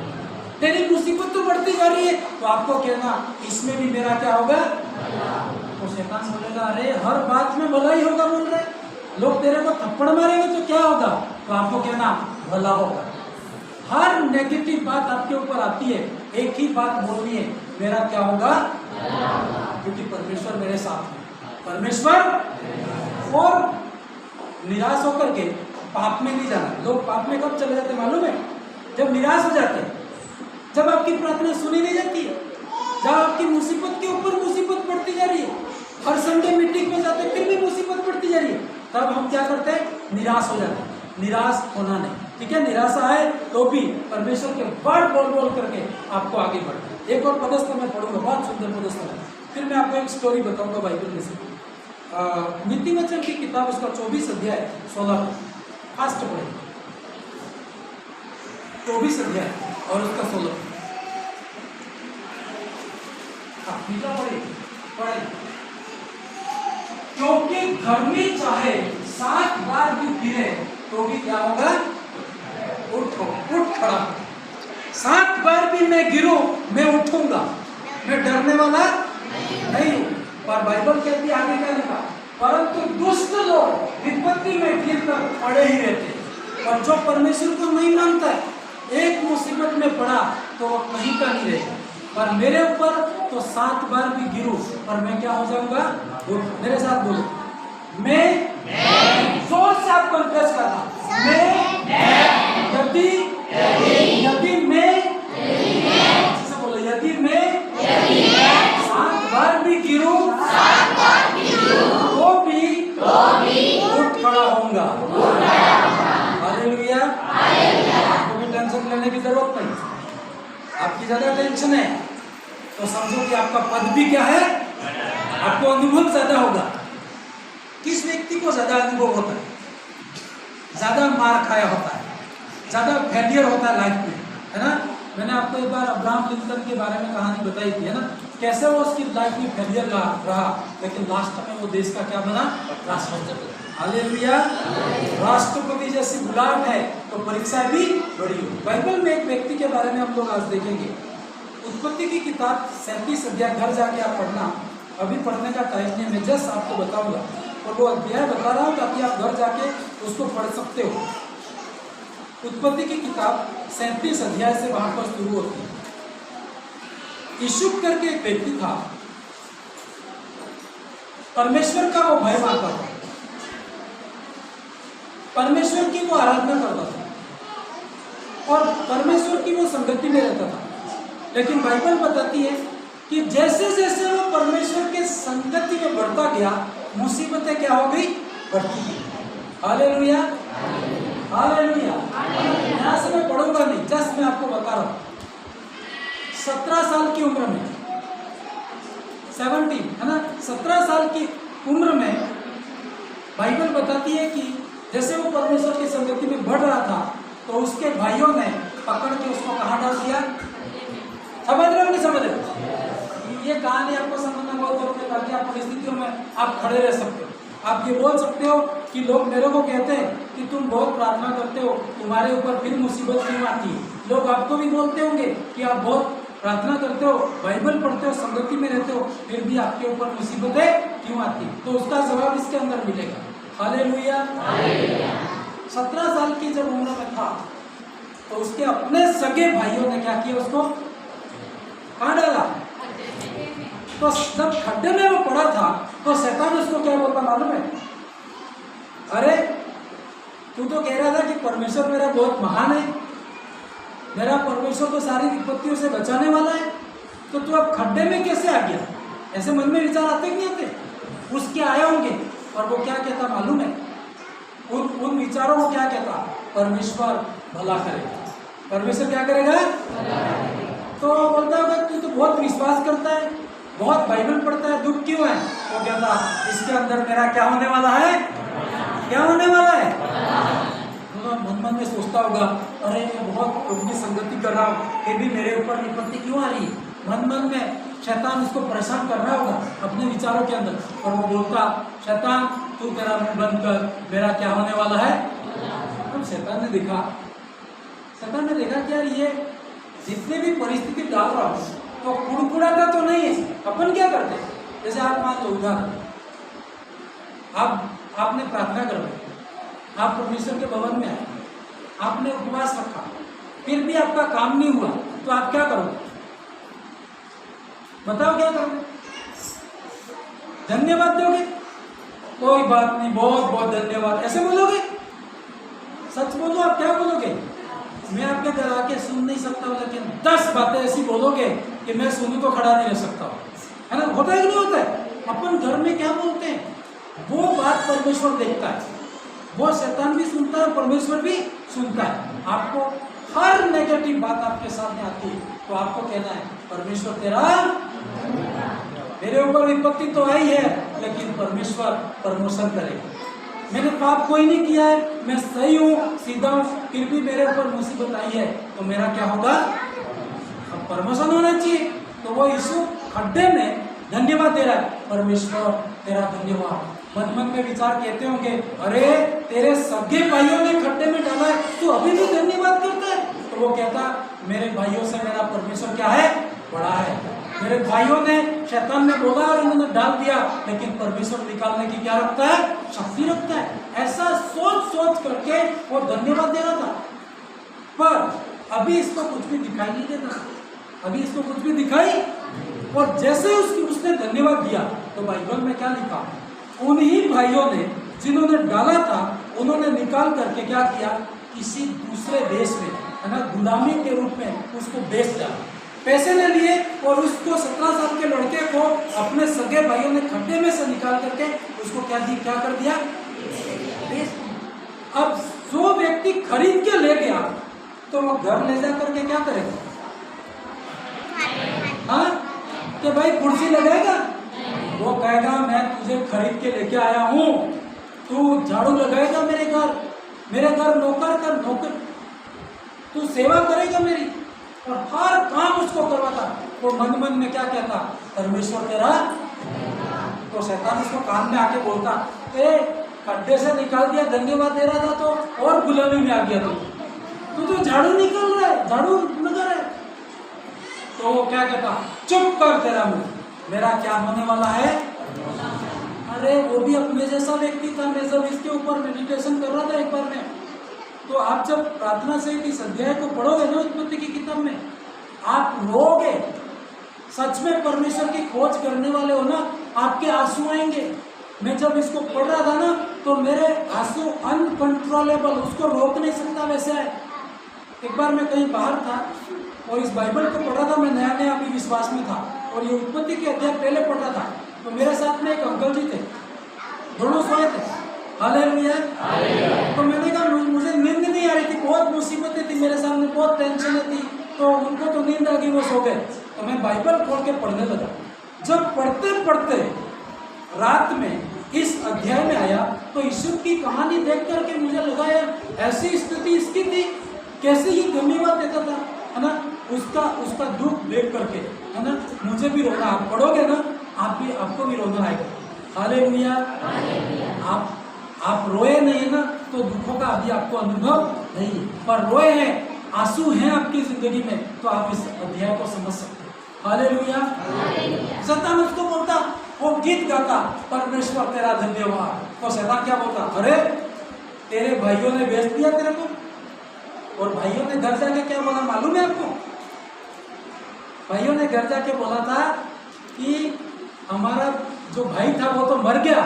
तेरी मुसीबत तो बढ़ती जा रही है, तो आपको कहना इसमें भी मेरा क्या होगा। तो शैतान बोलेगा अरे हर बात में भला ही होगा बोल रहे, लोग तेरे को थप्पड़ मारेंगे तो क्या होगा, तो आपको कहना भला होगा। हर नेगेटिव बात आपके ऊपर आती है, एक ही बात बोलनी है, मेरा क्या होगा, क्योंकि परमेश्वर मेरे साथ है। परमेश्वर। और निराश होकर के पाप में नहीं जाना। लोग पाप में कब चले जाते मालूम है, जब निराश हो जाते हैं, जब आपकी प्रार्थना सुनी नहीं जाती है, जब आपकी मुसीबत के ऊपर मुसीबत बढ़ती जा रही है, हर संडे मीटिंग में जाते फिर भी मुसीबत बढ़ती जा रही है, तब हम क्या करते हैं, निराश हो जाते हैं। निराश होना नहीं, ठीक है। निराशा आए तो भी परमेश्वर के वर्ड बोल बोल करके आपको आगे बढ़ना है। एक और पदस्थ मैं पढ़ूंगा, बहुत सुंदर पदस्थ है, फिर मैं आपको एक स्टोरी बताऊंगा बाइबल में से। नीति वचन की किताब उसका 24 अध्याय 16 फास्ट पढ़े, 24 अध्याय और उसका 16 पढ़े। क्योंकि गर्मी चाहे 7 बार भी गिरे तो भी क्या होगा, उठ खड़ा। 7 बार भी मैं गिरूं, मैं उठूंगा, मैं डरने वाला नहीं हूं। पर बाइबल कहती है आगे क्या लिखा, परंतु दुष्ट लोग विपत्ति में गिरकर पड़े ही रहते। और जो परमेश्वर को नहीं मानता है, एक मुसीबत में पड़ा तो वो कहीं का नहीं रहेगा। पर मेरे ऊपर तो 7 बार भी गिरूं पर मैं क्या हो जाऊंगा, मेरे साथ बोलो, मैं जोर से आप कन्फेस करना, यदि मैं बोलो, यदि मैं 7 बार भी गिरूं तो भी उठ खड़ा होऊंगा। हालेलुया। आपको भी टेंशन लेने की जरूरत नहीं, आपकी ज्यादा टेंशन है तो समझो कि आपका पद भी क्या है, आपको अनुभव ज्यादा होगा। किस व्यक्ति को ज्यादा अनुभव होता है, ज्यादा मार खाया होता है, ज्यादा फेलियर होता है लाइफ में, है ना। मैंने आपको एक बार अब्राहम लिंकन के बारे में कहानी बताई थी, है ना, कैसे वो उसकी लाइफ में फेलियर रहा, लेकिन लास्ट में वो देश का क्या बना, राष्ट्रपति। हालेलुया। राष्ट्रपति जैसी बुलाहट है तो परीक्षाएं भी बड़ी हो। बाइबल में एक व्यक्ति के बारे में हम लोग आज देखेंगे, उत्पत्ति की किताब 37 अध्याय, घर जाके आप पढ़ना, अभी पढ़ने का टाइम नहीं, मैं जस्ट आपको बताऊंगा और वो अध्याय बता रहा हूँ ताकि आप घर जाके उसको पढ़ सकते हो। उत्पत्ति की किताब 37 अध्याय से वहां पर शुरू होती है। ईशुक करके एक व्यक्ति था, परमेश्वर का वो भय मानता था, परमेश्वर की वो आराधना करता था और परमेश्वर की वो संगति में रहता था। लेकिन बाइबल बताती है कि जैसे जैसे वो परमेश्वर के संगति में बढ़ता गया, मुसीबतें क्या हो गई, बढ़ती गई। Hallelujah, hallelujah. यहाँ से मैं पढ़ूंगा नहीं, जस्ट मैं आपको बता रहा हूँ। 17 साल की उम्र में, 17 है ना, 17 साल की उम्र में बाइबल बताती है कि जैसे वो परमेश्वर की संगति में बढ़ रहा था तो उसके भाइयों ने पकड़ के उसको कहाँ डाल दिया। समझ रहे हो नहीं समझ रहे? ये कहानी आपको समझना बहुत जरूरी है ताकि आप परिस्थितियों में आप खड़े रह सकते हो। आप ये बोल सकते हो कि लोग मेरे को कहते हैं कि तुम बहुत प्रार्थना करते हो, तुम्हारे ऊपर फिर मुसीबत क्यों आती है। लोग आपको भी बोलते होंगे कि आप बहुत प्रार्थना करते हो, बाइबल पढ़ते हो, संगति में रहते हो, फिर भी आपके ऊपर मुसीबतें क्यों आती है। तो उसका जवाब इसके अंदर मिलेगा। हालेलुया। 17 साल की जब उम्र में था तो उसके अपने सगे भाइयों ने क्या किया, उसको कहाँ डाला। तो जब खड्डे में वो पड़ा था तो शैतान उसको क्या बोलता मालूम है, अरे तू तो कह रहा था कि परमेश्वर मेरा बहुत महान है, मेरा परमेश्वर तो सारी विपत्तियों से बचाने वाला है, तो तू अब खड्डे में कैसे आ गया। ऐसे मन में विचार आते कि नहीं आते? उसके आए होंगे और वो क्या कहता मालूम है? उन विचारों को क्या कहता? परमेश्वर भला करेगा। परमेश्वर क्या करेगा? तो बोलता होगा तू तो बहुत विश्वास करता है, बहुत बाइबल पढ़ता है, दुख क्यों है? वो कहता इसके अंदर मेरा क्या होने वाला है? क्या होने वाला है? तो मन में सोचता होगा अरे मैं बहुत प्रभु की संगति कर रहा हूँ, फिर भी मेरे ऊपर विपत्ति क्यों आ रही है? मन में शैतान उसको परेशान कर रहा होगा अपने विचारों के अंदर, और वो बोलता शैतान तू तेरा मुंह बंद कर, मेरा क्या होने वाला है? तो शैतान ने देखा कि यार ये जितने भी परिस्थिति डाल रहा हूँ तो कुड़कुड़ाता तो नहीं है। अपन क्या करते? जैसे आप मान लो उदाहरण, आपने प्रार्थना कर ली, आप परमेश्वर के भवन में आए, आपने उपवास रखा, फिर भी आपका काम नहीं हुआ, तो आप क्या करोगे? बताओ क्या करोगे? धन्यवाद दोगे? कोई बात नहीं, बहुत बहुत धन्यवाद, ऐसे बोलोगे? सच बोलो, आप क्या बोलोगे? मैं आपके घर आके सुन नहीं सकता हूँ, लेकिन 10 बातें ऐसी बोलोगे कि मैं सुनूं तो खड़ा नहीं रह सकता हूँ, है ना? होता है कि नहीं होता है? अपन घर में क्या बोलते हैं वो बात परमेश्वर देखता है, वो शैतान भी सुनता है, परमेश्वर भी सुनता है। आपको हर नेगेटिव बात आपके सामने आती है तो आपको कहना है परमेश्वर तेरा, मेरे ऊपर विपत्ति तो आई है लेकिन परमेश्वर प्रमोशन करेगा। मैंने पाप कोई नहीं किया है, मैं सही हूँ, सीधा हूँ, फिर भी मेरे ऊपर मुसीबत आई है तो मेरा क्या होगा? अब प्रमोशन होना चाहिए। तो वो यीशु खड्डे में धन्यवाद दे रहा है, परमेश्वर तेरा धन्यवाद। मन में विचार कहते होंगे अरे तेरे सगे भाइयों ने खड्डे में डाला है, तू अभी भी धन्यवाद करता है? तो वो कहता मेरे भाइयों से मेरा परमेश्वर क्या है? बड़ा है। मेरे भाइयों ने, शैतान ने बोला और उन्होंने डाल दिया, लेकिन परमेश्वर निकालने की क्या रखता है? शक्ति रखता है। ऐसा सोच करके वो धन्यवाद दे रहा था, पर अभी इसको कुछ भी दिखाई नहीं देता, अभी इसको कुछ भी दिखाई। और जैसे उसने धन्यवाद दिया तो बाइबल में क्या लिखा? उन्हीं भाइयों ने जिन्होंने डाला था उन्होंने निकाल करके क्या किया? किसी दूसरे देश में, है ना, गुलामी के रूप में उसको बेच डाला, पैसे ले लिए और उसको 17 साल के लड़के को अपने सगे भाइयों ने खड्डे में से निकाल करके उसको क्या कर दिया? बेच। अब जो व्यक्ति खरीद के ले गया तो वो घर ले जा करके क्या करेगा? हाँ, कि भाई कुर्सी लगाएगा? वो कहेगा मैं तुझे खरीद के लेके आया हूँ, तू झाड़ू लगाएगा मेरे घर नौकर, तू सेवा करेगा मेरी, और हर काम उसको करवाता। वो मन में क्या कहता? परमेश्वर तेरा। तो शैतान उसको कान में आके बोलता खड्डे से निकाल दिया, धन्यवाद दे रहा था तो और गुलामी में आ गया तू तो झाड़ू निकल रहा है, झाड़ू लगा रहा है। तो वो क्या कहता? चुप कर तेरा मुंह, मेरा क्या होने वाला है? अरे वो भी अपने जैसा व्यक्ति था। मैं जब इसके ऊपर मेडिटेशन कर रहा था एक बार में, तो आप जब प्रार्थना से इस अध्याय को पढ़ोगे ना उत्पत्ति की किताब में, आप रोओगे। सच में परमेश्वर की खोज करने वाले हो ना, आपके आंसू आएंगे। मैं जब इसको पढ़ रहा था ना तो मेरे आंसू अनकंट्रोलेबल, उसको रोक नहीं सकता वैसे है। एक बार मैं कहीं बाहर था और इस बाइबल को पढ़ रहा था, मैं नया अभी विश्वास में था और ये उत्पत्ति के अध्याय पहले पढ़ रहा था। तो मेरे साथ में एक अंकल जी थे, दोनों सोए थे। हालेलुया। तो मैंने कहा मुझे नींद नहीं आ रही थी, बहुत मुसीबतें थी मेरे सामने, बहुत टेंशन थी, तो उनको तो नींद आ गई, वो सो गए। तो मैं बाइबल खोल के पढ़ने लगा। जब पढ़ते पढ़ते रात में इस अध्याय में आया तो यीशु की कहानी देख करके मुझे लगा यार ऐसी स्थिति इसकी थी, कैसे ही धन्यवाद देता था, है ना, उसका दुख देख करके, है ना, मुझे भी रोना। आप पढ़ोगे ना आपको भी रोना आएगा। हालेलुया। आप रोए नहीं ना तो दुखों का अभी आपको अनुभव नहीं है, पर रोए हैं, आंसू हैं आपकी जिंदगी में, तो आप इस अध्याय को समझ सकते हैं। हालेलुया। शैतान उसको बोलता, वो गीत गाता, परमेश्वर तेरा धन्यवाद। तो शैतान क्या बोलता? अरे तेरे भाइयों ने बेच दिया तेरे को। और भाइयों ने घर जाके क्या बोला मालूम है आपको? भाइयों ने घर जाके बोला था कि हमारा जो भाई था वो तो मर गया,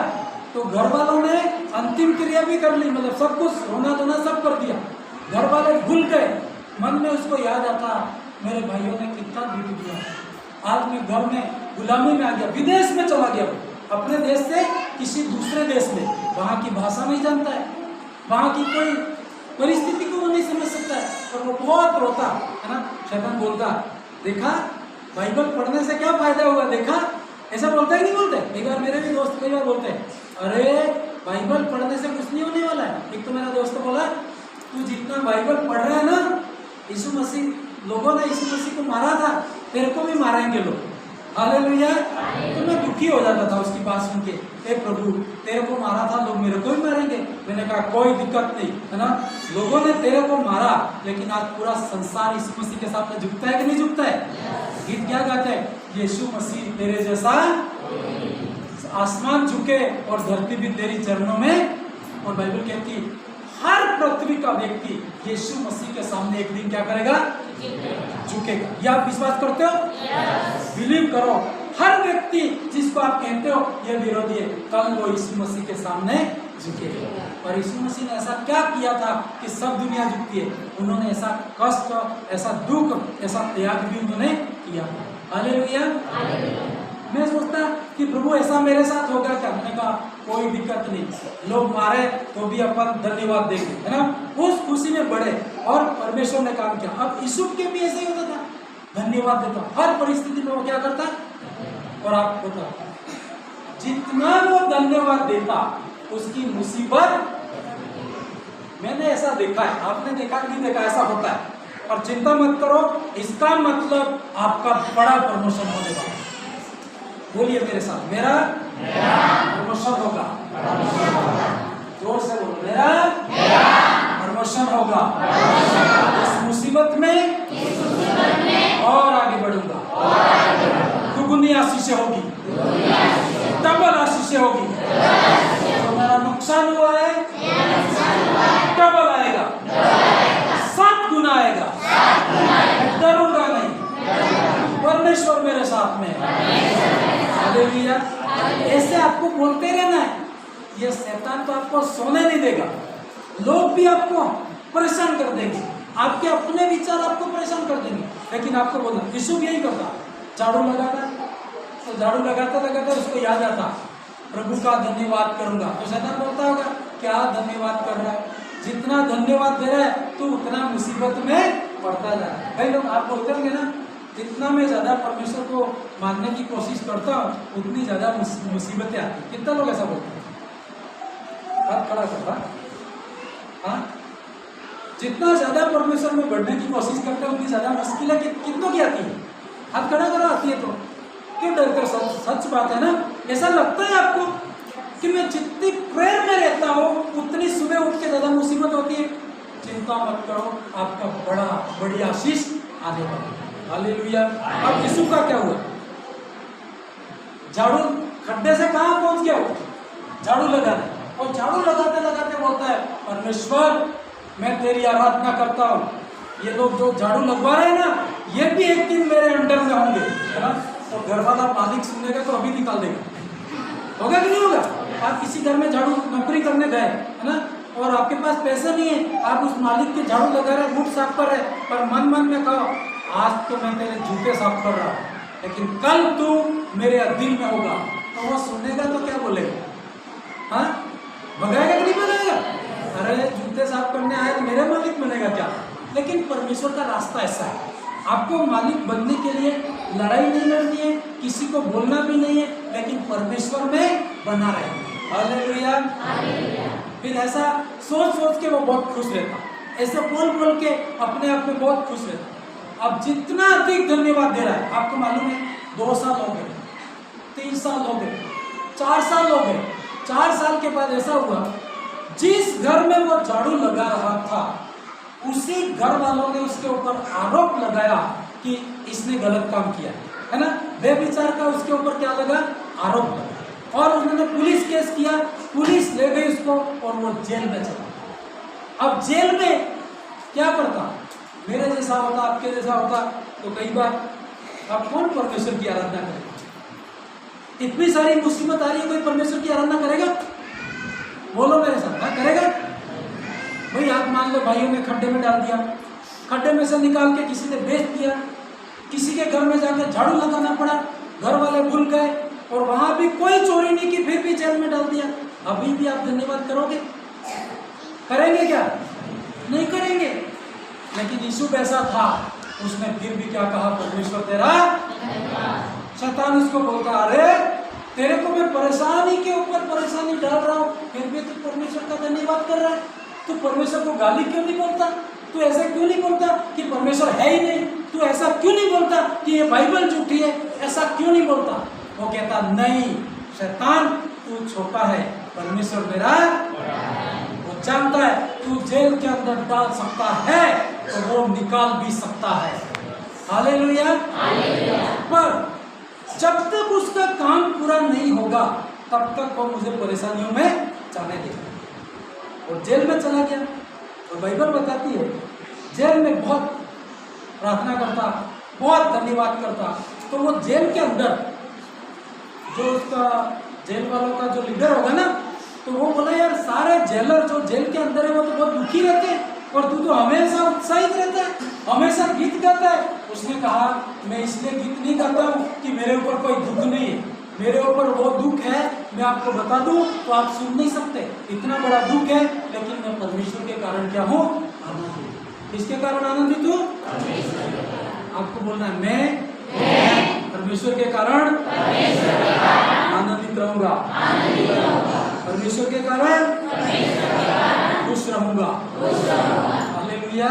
तो घर वालों ने अंतिम क्रिया भी कर ली, मतलब सब कुछ रोना धोना सब कर दिया। घर वाले भूल गए। मन में उसको याद आता मेरे भाइयों ने कितना दुख दिया। आज मैं घर में गुलामी में आ गया, विदेश में चला गया, अपने देश से किसी दूसरे देश में, वहाँ की भाषा नहीं जानता है, वहाँ की कोई परिस्थिति को वो नहीं समझ सकता है, और वो बहुत रोता है ना। शैतान बोलता, देखा बाइबल पढ़ने से क्या फायदा होगा, देखा, ऐसा बोलता है नहीं बोलते। एक बार मेरे भी दोस्त कई बार बोलते हैं, अरे बाइबल पढ़ने से कुछ नहीं होने वाला है। एक तो मेरा दोस्त बोला, तू जितना बाइबल पढ़ रहा है ना, यीशु मसीह, लोगों ने यीशु मसीह को मारा था, तेरे को भी मारेंगे लोग। हालेलुया। तो मैं दुखी हो जाता था उसकी बात सुन के, हे प्रभु तेरे को मारा था, लोग मेरे को भी मारेंगे। मैंने कहा कोई दिक्कत नहीं है ना, लोगों ने तेरे को मारा, लेकिन आज पूरा संसार यीशु मसीह के सामने झुकता है कि नहीं झुकता है। गीत क्या गाते हैं, यीशु मसीह तेरे जैसा, आसमान झुके और धरती भी तेरी चरणों में। और बाइबल कहती है हर पृथ्वी का व्यक्ति यीशु मसीह के सामने एक दिन क्या करेगा, झुकेगा। ये आप विश्वास करते हो? बिलीव करो। हर व्यक्ति जिसको आप कहते हो ये विरोधी है, कल वो यीशु मसीह के सामने झुकेगा। और यीशु मसीह ने ऐसा क्या किया था कि सब दुनिया झुकती है? उन्होंने ऐसा कष्ट, ऐसा दुख, ऐसा त्याग भी उन्होंने किया। हालेलुया। मैं सोचता कि प्रभु ऐसा मेरे साथ होगा क्या? मैंने कहा कोई दिक्कत नहीं, लोग मारे तो भी अपन धन्यवाद देंगे, है ना, उस खुशी में बढ़े। और परमेश्वर ने काम किया। अब यीशु के भी ऐसे ही होता था, धन्यवाद देता, हर परिस्थिति में वो क्या करता। और आप होता, जितना वो धन्यवाद देता उसकी मुसीबत, मैंने ऐसा देखा है, आपने देखा नहीं देखा, ऐसा होता है। और चिंता मत करो, इसका मतलब आपका बड़ा प्रमोशन होने वाला। बोलिए मेरे साथ, मेरा प्रमोशन होगा। जोर से बोलो, मेरा प्रमोशन होगा। इस मुसीबत में और आगे बढ़ूंगा, दुगुनी आशीषें होगी, डबल आशीषें होगी। तो मेरा नुकसान हुआ है, डबल आएगा, 7 गुना आएगा। डरूंगा नहीं, परमेश्वर मेरे साथ में है। हालेलुया। ऐसे आपको बोलते रहना है। ये शैतान तो आपको सोने नहीं देगा, लोग भी आपको परेशान कर देंगे, आपके अपने विचार आपको परेशान कर देंगे, लेकिन आपको बोलना। यीशु भी यही करता, झाड़ू लगाता, तो झाड़ू लगाते लगाते उसको याद आता, प्रभु का धन्यवाद करूंगा। तो शैतान बोलता होगा, क्या धन्यवाद कर रहा है, जितना धन्यवाद दे रहा है तो उतना मुसीबत में पड़ता जा रहा है। कई लोग आप बोलते होंगे ना, जितना मैं ज्यादा परमेश्वर को मानने की कोशिश करता हूँ उतनी ज्यादा मुसीबतें आती। कितना लोग ऐसा बोलते हैं? हाथ खड़ा करता, हाँ, जितना ज्यादा परमेश्वर में बढ़ने की कोशिश करते हैं उतनी ज्यादा मुश्किलें कितनों की आती है? हाथ खड़ा करो, आती है तो क्यों डर कर? सच बात है ना। ऐसा लगता है आपको कि मैं जितनी प्रेयर में रहता हूँ उतनी सुबह उठ के ज्यादा मुसीबत होती है। चिंता मत करो, आपका बड़ी आशीष आने वाली है। हालेलुया। अब यीशु का क्या हुआ? झाड़ू खड्डे से कहाँ पहुंच गया वो? झाड़ू लगाने, और झाड़ू लगाते लगाते बोलता है, परमेश्वर मैं तेरी आराधना करता हूँ, ये लोग जो झाड़ू लगवा रहे हैं ना, ये भी एक दिन मेरे अंडर में होंगे, है ना। तो घर वाला मालिक सुनेगा तो अभी निकाल देगा। होगा कि नहीं होगा? आप किसी घर में झाड़ू नौकरी करने गए, है ना, और आपके पास पैसे नहीं है, आप उस मालिक के झाड़ू लगा रहे, बूट साफ कर रहे, पर मन मन में कहो, आज तो मैं तेरे जूते साफ कर रहा हूँ, लेकिन कल तू मेरे दिल में होगा। तो वो सुनेगा तो क्या बोलेगा? हाँ, भगाएगा कि नहीं भगाएगा? अरे जूते साफ करने आए तो मेरे मालिक बनेगा क्या? लेकिन परमेश्वर का रास्ता ऐसा है, आपको मालिक बनने के लिए लड़ाई नहीं लड़नी है, किसी को बोलना भी नहीं है, लेकिन परमेश्वर में बना रहे। हालेलुया। फिर ऐसा सोच सोच के वो बहुत खुश रहता, ऐसे बोल बोल के अपने आप में बहुत खुश रहता। अब जितना अधिक धन्यवाद दे रहा है, आपको मालूम है 2 साल हो गए, 3 साल हो गए, 4 साल हो गए। 4 साल के बाद ऐसा हुआ, जिस घर में वो झाड़ू लगा रहा था उसी घर वालों ने उसके ऊपर आरोप लगाया कि इसने गलत काम किया, है ना। बेविचार का उसके ऊपर क्या लगा? आरोप लगा। और उन्होंने पुलिस केस किया, पुलिस ले गई उसको और वो जेल में चला। अब जेल में क्या करता? मेरे जैसा होता, आपके जैसा होता तो कई बार अब कौन परमेश्वर की आराधना करेगा? इतनी सारी मुसीबत आ रही है, कोई परमेश्वर की आराधना करेगा? बोलो मेरे साथ, हाँ करेगा? भाई आप मान लो भाइयों ने खड्डे में डाल दिया, खड्डे में से निकाल के किसी ने बेच दिया, किसी के घर में जाकर झाड़ू लगाना पड़ा, घर वाले भूल गए और वहां भी कोई चोरी नहीं की, फिर भी जेल में डाल दिया, अभी भी आप धन्यवाद करोगे? करेंगे क्या? नहीं करेंगे। लेकिन यूसुफ ऐसा था, उसने फिर भी क्या कहा? परमेश्वर तेरा। शैतान उसको बोलता, अरे तेरे को मैं परेशानी के ऊपर परेशानी डाल रहा हूँ, फिर भी तू परमेश्वर का धन्यवाद कर रहा है। तू परमेश्वर को गाली क्यों नहीं बोलता? तू ऐसा क्यों नहीं बोलता कि परमेश्वर है ही नहीं? तू ऐसा क्यों नहीं बोलता कि ये बाइबल झूठी है? ऐसा क्यों नहीं बोलता? वो कहता, नहीं शैतान, तू छोटा है, परमेश्वर मेरा। वो जानता है तू जेल के अंदर डाल सकता है तो वो निकाल भी सकता है। हालेलुया। पर जब तक उसका काम पूरा नहीं होगा तब तक वो मुझे परेशानियों में जाने देगा। और जेल में चला गया। और बाइबल बताती है जेल में बहुत प्रार्थना करता, बहुत धन्यवाद करता। तो वो जेल के अंदर जो उसका जेल वालों का जो लीडर होगा ना, तो वो बोला, यार सारे जेलर जो जेल के अंदर है वो तो बहुत दुखी रहते हैं और तू तो हमेशा उत्साहित रहता है, हमेशा गीत गाता है। उसने कहा, मैं इसलिए गीत नहीं गाता हूँ कि मेरे ऊपर कोई दुख नहीं है, मेरे ऊपर वो दुख है, मैं आपको बता दूं तो आप सुन नहीं सकते, इतना बड़ा दुख है, लेकिन मैं परमेश्वर के कारण क्या हूँ? आनंदित। किसके कारण आनंदित हूँ? आपको बोलना है, मैं परमेश्वर के कारण आनंदित रहूंगा, परमेश्वर के कारण खुश रहूंगा। हालेलुया।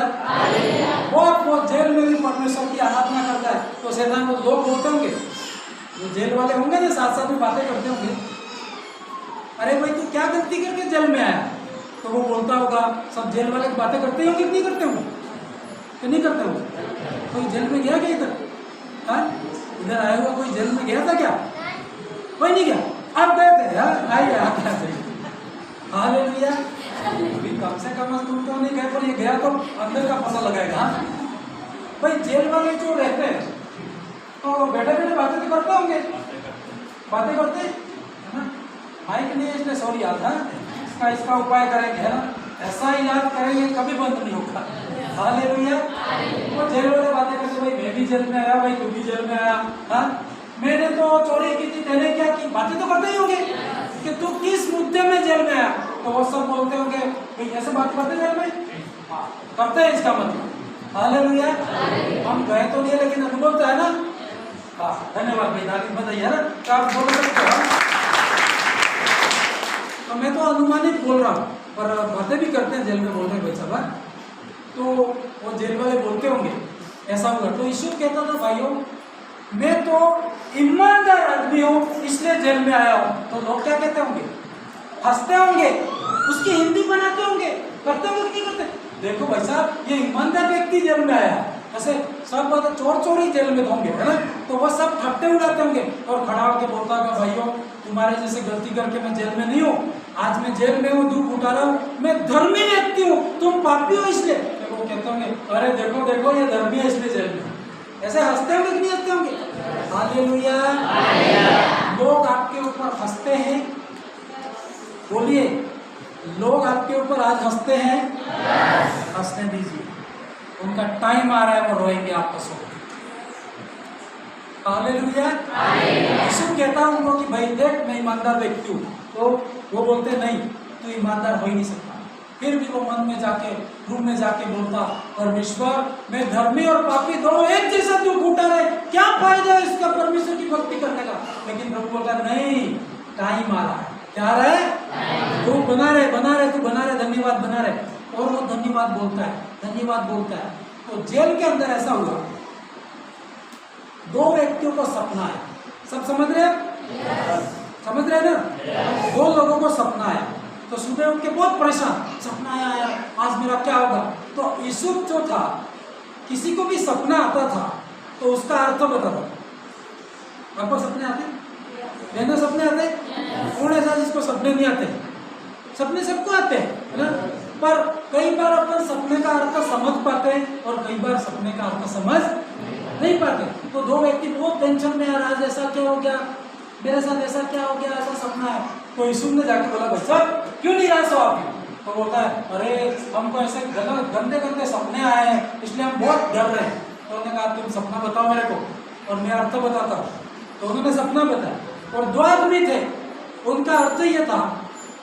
बहुत जेल में भी परमेश्वर की आराधना करता है तो शैतान को लोग बोलते होंगे, जो जेल वाले होंगे ना, साथ साथ में बातें करते होंगे, अरे भाई तू क्या गलती करके जेल में आया? तो वो बोलता होगा, सब जेल वाले बातें करते होंगे, नहीं करते होंगे? कि नहीं करते होंगे? कोई जेल में गया क्या इधर? इधर आया हुआ कोई जेल में गया था क्या? कोई नहीं गया? आप गए थे यार, आइए आप क्या चाहिए? हालेलुया। कम से कम तुम तो नहीं गए, पर ये गया तो अंदर का पता लगाएगा। भाई जेल वाले जो रहते हैं तो बैठे बैठे बातें तो करते होंगे, बातें करते हैं, है ना? माइक नहीं है इसलिए सॉरी याद है, इसका उपाय करेंगे, है ना? ऐसा ही याद करेंगे, कभी बंद नहीं होगा। हालेलुया। वो जेल वाले बातें करते, भाई मैं भी जेल में आया, भाई तू भी जेल में आया, हाँ मैंने तो चोरी की थी, तेने क्या की? बातें तो करते ही होंगे कि तू किस मुद्दे में जेल में आया। तो वो सब बोलते होंगे, भाई ऐसे बात करते जेल में, हाँ करते हैं, इसका मतलब। हालेलुया। हम गए तो नहीं लेकिन अनुभव तो है ना। हाँ धन्यवाद भाई, तारीफ बताइए ना, तो आप बोल सकते हो। तो मैं तो अनुमानित बोल रहा हूँ, पर बातें भी करते हैं जेल में, बोल रहे भाई साहब। तो वो जेल वाले बोलते होंगे ऐसा हुआ। तो यीशु कहता था, भाइयों मैं तो ईमानदार आदमी हूँ इसलिए जेल में आया हूँ। तो लोग क्या कहते होंगे? हंसते होंगे, उसकी हिंदी बनाते होंगे, करते होंगे कि नहीं करते? देखो भाई साहब, ये ईमानदार व्यक्ति जेल में आया। ऐसे सब बात चोर चोरी जेल में होंगे, है ना? तो वह सब ठट्टे उड़ाते होंगे और खड़ा होकर बोलता होगा, भाइयों तुम्हारे जैसे गलती करके मैं जेल में नहीं हूँ, आज मैं जेल में हूँ, दुख उठा रहा हूँ, मैं धर्मी व्यक्ति हूँ, तुम पापी हो इसलिए। तो वो कहते होंगे, अरे देखो देखो ये धर्मी है इसलिए जेल में। ऐसे हंसते होंगे कि नहीं हंसते होंगे? हालेलुया। लोग आपके ऊपर हंसते हैं, बोलिए लोग आपके ऊपर आज हंसते हैं, हंसने दीजिए, उनका टाइम आ रहा है, वो रोएंगे आपस में। हालेलुया। यीशु कहता हूं उनको कि भाई देख मैं ईमानदार व्यक्ति हूँ, तो वो बोलते नहीं तू ईमानदार हो ही नहीं सकता। फिर भी वो मन में जाके, रूम में जाके बोलता, परमेश्वर मैं धर्मी और पापी दोनों एक जैसा दुख उठा रहे, क्या फायदा है इसका परमेश्वर की भक्ति करने का? लेकिन प्रभु बोलता नहीं, टाइम आ रहा है, क्या आ रहा है? तू बना रहे, तू बना रहे, धन्यवाद बना रहे। और वो धन्यवाद बोलता है, धन्यवाद बोलता है। तो जेल के अंदर ऐसा हुआ, दो व्यक्तियों को सपना है, सब समझ रहे हैं? समझ रहे हैं ना? दो लोगों को सपना आया, तो सुबह उठ के बहुत परेशान, सपना आया आज मेरा क्या होगा? तो यूसुफ जो था, किसी को भी सपना आता था तो उसका अर्थ बताता। आपको सपने आते? मैंने सपने आते? कौन ऐसा जिसको सपने नहीं आते? सपने सबको आते हैं, है ना? पर कई बार अपन सपने का अर्थ समझ पाते हैं और कई बार सपने का अर्थ समझ नहीं पाते। तो दो व्यक्ति बहुत टेंशन में, यार आज ऐसा क्या हो गया, मेरे साथ ऐसा क्या हो गया, ऐसा सपना है। तो यीशु ने जाके बोला, भाई साहब क्यों निराश हो आप? तो बोलता है, अरे हमको ऐसे गंदे गंदे सपने आए हैं इसलिए हम बहुत डर रहे हैं। तो उन्होंने कहा तुम सपना बताओ मेरे को और मैं अर्थ बताता हूँ। तो उन्होंने सपना बताया और 2 आदमी थे। उनका अर्थ ये था,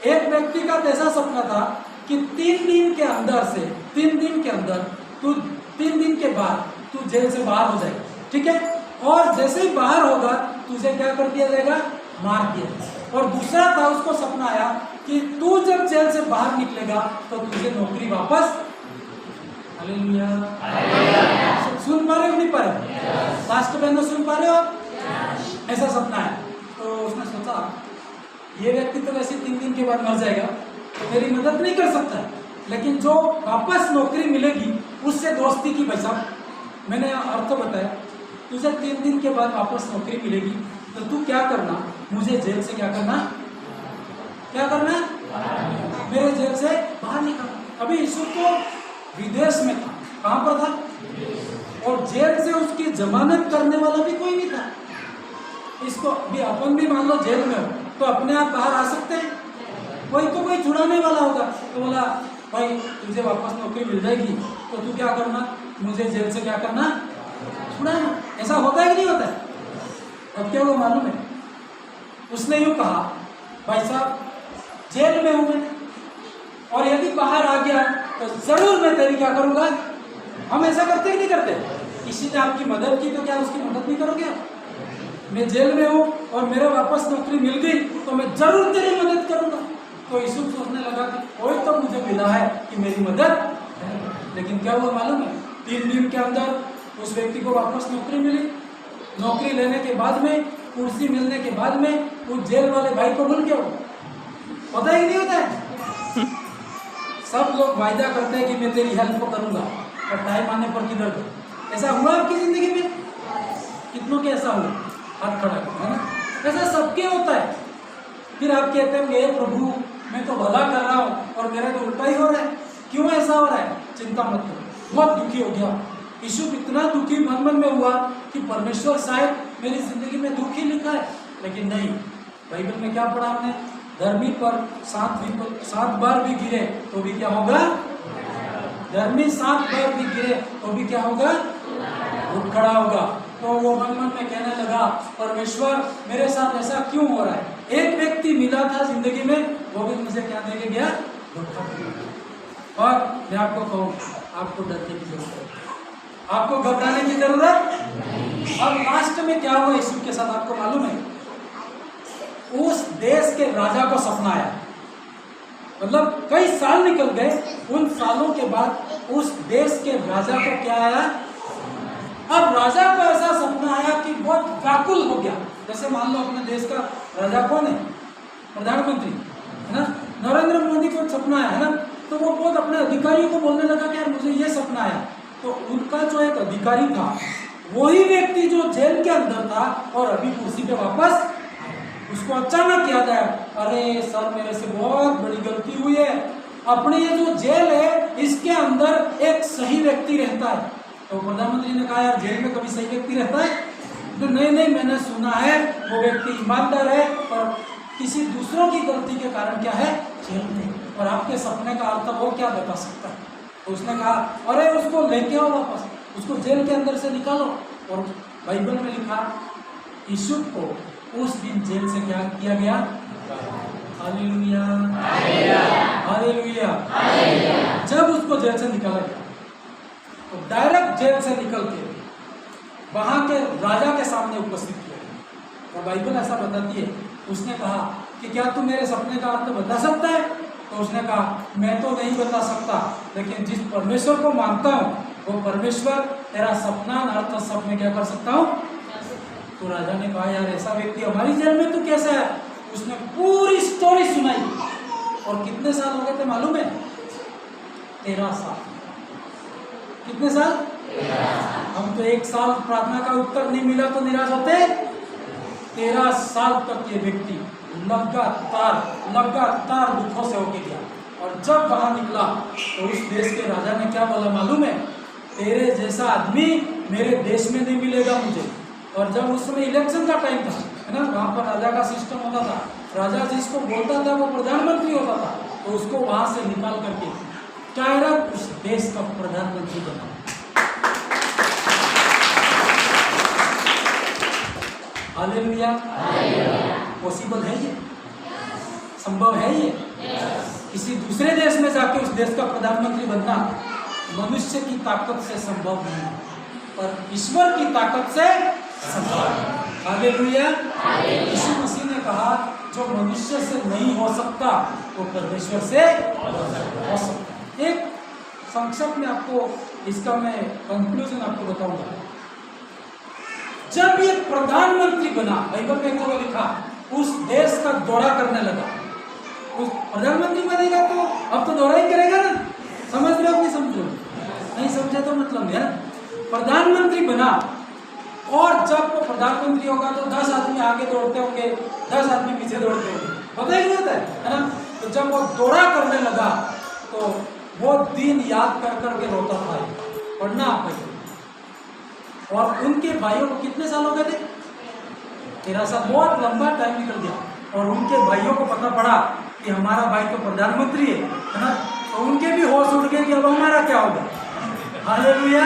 एक व्यक्ति का ऐसा सपना था कि 3 दिन के अंदर से 3 दिन के अंदर तू 3 दिन के बाद तू जेल से बाहर हो जाएगा, ठीक है। और जैसे ही बाहर होगा तुझे क्या कर दिया जाएगा, मार दिया। और दूसरा था, उसको सपना आया कि तू जब जेल से बाहर निकलेगा तो तुझे नौकरी वापस। हालेलुया। सुन पा रहे हो नहीं पा रहे? लास्ट बहनों सुन पा रहे हो? ऐसा सपना है। तो उसने सोचा ये व्यक्ति तो वैसे 3 दिन के बाद मर जाएगा तो मेरी मदद नहीं कर सकता, लेकिन जो वापस नौकरी मिलेगी उससे दोस्ती की। भाई साहब मैंने अर्थ बताया, तुझे 3 दिन के बाद वापस नौकरी मिलेगी तो तू क्या करना, मुझे जेल से क्या करना, मेरे जेल से बाहर निकलना। अभी यीशु तो विदेश में था, कहाँ पर था, और जेल से उसकी जमानत करने वाला भी कोई नहीं था। इसको भी अपन भी मान लो जेल में हो तो अपने आप बाहर आ सकते हैं, कोई छुड़ाने वाला होगा। तो बोला भाई तुझे वापस नौकरी मिल जाएगी तो तू क्या करना, मुझे जेल से क्या करना, छुड़ाना। ऐसा होता है कि नहीं होता है? अब क्या वो मालूम है, उसने यूं कहा भाई साहब जेल में हूं मैं और यदि बाहर आ गया तो जरूर मैं तेरी क्या करूंगा। हम ऐसा करते ही नहीं करते, किसी ने आपकी मदद की तो क्या उसकी मदद नहीं करोगे? मैं जेल में हूँ और मेरे वापस नौकरी मिल गई तो मैं जरूर तेरी मदद करूंगा। तो यीशु सोचने लगा कि कोई तो मुझे मिला है कि मेरी मदद है। लेकिन क्या हुआ मालूम है, 3 दिन के अंदर उस व्यक्ति को वापस नौकरी मिली। नौकरी लेने के बाद में, कुर्सी मिलने के बाद में उस जेल वाले भाई को भूल गया। होता है कि नहीं होता है? सब लोग वायदा करते हैं कि मैं तेरी हेल्प करूंगा और टाइम आने पर किधर गए। ऐसा हुआ आपकी जिंदगी में? कितनों के ऐसा हुआ? हाथ खड़ा करो, है ना? ऐसा सबके होता है। फिर आप कहते हैं हे प्रभु मैं तो भला कर रहा हूँ और मेरा तो उल्टा ही हो रहा है, क्यों ऐसा हो रहा है? चिंता मत करो। बहुत दुखी हो गया यीशु, इतना दुखी मन में हुआ कि परमेश्वर शायद मेरी जिंदगी में दुख ही लिखा है। लेकिन नहीं, बाइबल में क्या पढ़ा हमने, धर्मी पर 7 बार भी गिरे तो भी क्या होगा, धर्मी 7 बार भी गिरे तो भी क्या होगा, उठ खड़ा होगा। तो वो मन में कहने लगा परमेश्वर मेरे साथ ऐसा क्यों हो रहा है? एक व्यक्ति मिला था जिंदगी में, वो भी मुझे क्या देके गया, धोखा दिया। और मैं आपको कहूँ, आपको डरने की जरूरत है, आपको घबराने की जरूरत। और लास्ट में क्या हुआ यीशु के साथ आपको मालूम है? उस देश के राजा को सपना आया। मतलब कई साल निकल गए, उन सालों के बाद उस देश के राजा को क्या आया? अब राजा को ऐसा सपना आया कि बहुत व्याकुल हो गया। जैसे मान लो अपने देश का राजा कौन है, प्रधानमंत्री है ना, नरेंद्र मोदी को सपना आया है ना, तो वो बहुत अपने अधिकारियों को बोलने लगा कि यार मुझे ये सपना आया। तो उनका जो एक अधिकारी था वही व्यक्ति जो जेल के अंदर था और अभी कुर्सी पे वापस, उसको अचानक याद आया, अरे सर मेरे से बहुत बड़ी गलती हुई है, अपने ये जो जेल है इसके अंदर एक सही व्यक्ति रहता है। तो प्रधानमंत्री ने कहा यार जेल में कभी सही व्यक्ति रहता है? तो नहीं मैंने सुना है वो व्यक्ति ईमानदार है और किसी दूसरों की गलती के कारण क्या है, जेल में, और आपके सपने का अर्थ वो क्या बता सकता है। तो उसने कहा अरे उसको लेके आओ वापस, उसको जेल के अंदर से निकालो। और बाइबल में लिखा यीशु को उस दिन जेल से क्या किया गया, हालेलुया हालेलुया। जब उसको जेल से निकाला गया तो डायरेक्ट जेल से निकल के वहां के राजा के सामने उपस्थित किया गया। और बाइबल ऐसा बताती है, उसने कहा कि क्या तू मेरे सपने का अर्थ बता सकता है? तो उसने कहा मैं तो नहीं बता सकता, लेकिन जिस परमेश्वर को मानता हूँ वो परमेश्वर तेरा सपना अर्थ सब में क्या कर सकता हूँ। तो राजा ने कहा यार ऐसा व्यक्ति हमारी जेल में तू कैसे है? उसने पूरी स्टोरी सुनाई। और कितने साल हो गए थे मालूम है? 13 साल। कितने साल? हम तो 1 साल प्रार्थना का उत्तर नहीं मिला तो निराश होते। 13 साल तक ये व्यक्ति लगातार दुखों से होके गया। और जब वहां निकला तो उस देश के राजा ने क्या बोला मालूम है? तेरे जैसा आदमी मेरे देश में नहीं मिलेगा मुझे। और जब उस समय इलेक्शन का टाइम था, है ना, वहां पर राजा का सिस्टम होता था, राजा जिसको बोलता था वो प्रधानमंत्री होता था, तो उसको वहां से निकाल करके डायरेक्ट उस देश का प्रधानमंत्री बना। हालेलुया। पॉसिबल है ये? संभव है ये? किसी दूसरे देश में जाके उस देश का प्रधानमंत्री बनना मनुष्य की ताकत से संभव नहीं है, पर ईश्वर की ताकत से संभव है। हालेलुया। यीशु मसीह ने कहा जो मनुष्य से नहीं हो सकता वो परमेश्वर से हो सकता। एक संक्षेप में आपको इसका मैं कंक्लूजन आपको बताऊंगा। जब ये प्रधानमंत्री बना, बाइबल में एक जगह लिखा, उस देश का दौरा करने लगा। उस प्रधानमंत्री बनेगा तो अब तो दौरा ही करेगा ना। समझ रहे हो? नहीं समझो? नहीं समझे तो मतलब नहीं है। प्रधानमंत्री बना और जब वो प्रधानमंत्री होगा तो 10 आदमी आगे दौड़ते होंगे, 10 आदमी पीछे दौड़ते होंगे, पता ही नहीं होता है ना। तो जब वो दौरा करने लगा तो वो दिन याद कर करके रोता था। पढ़ना आपको। और उनके भाइयों को कितने साल हो गए थे? 13 साल। बहुत लंबा टाइम निकल गया और उनके भाइयों को पता पड़ा कि हमारा भाई तो प्रधानमंत्री है ना। तो उनके भी होश उड़ गए कि अब हमारा क्या होगा। हालेलुया।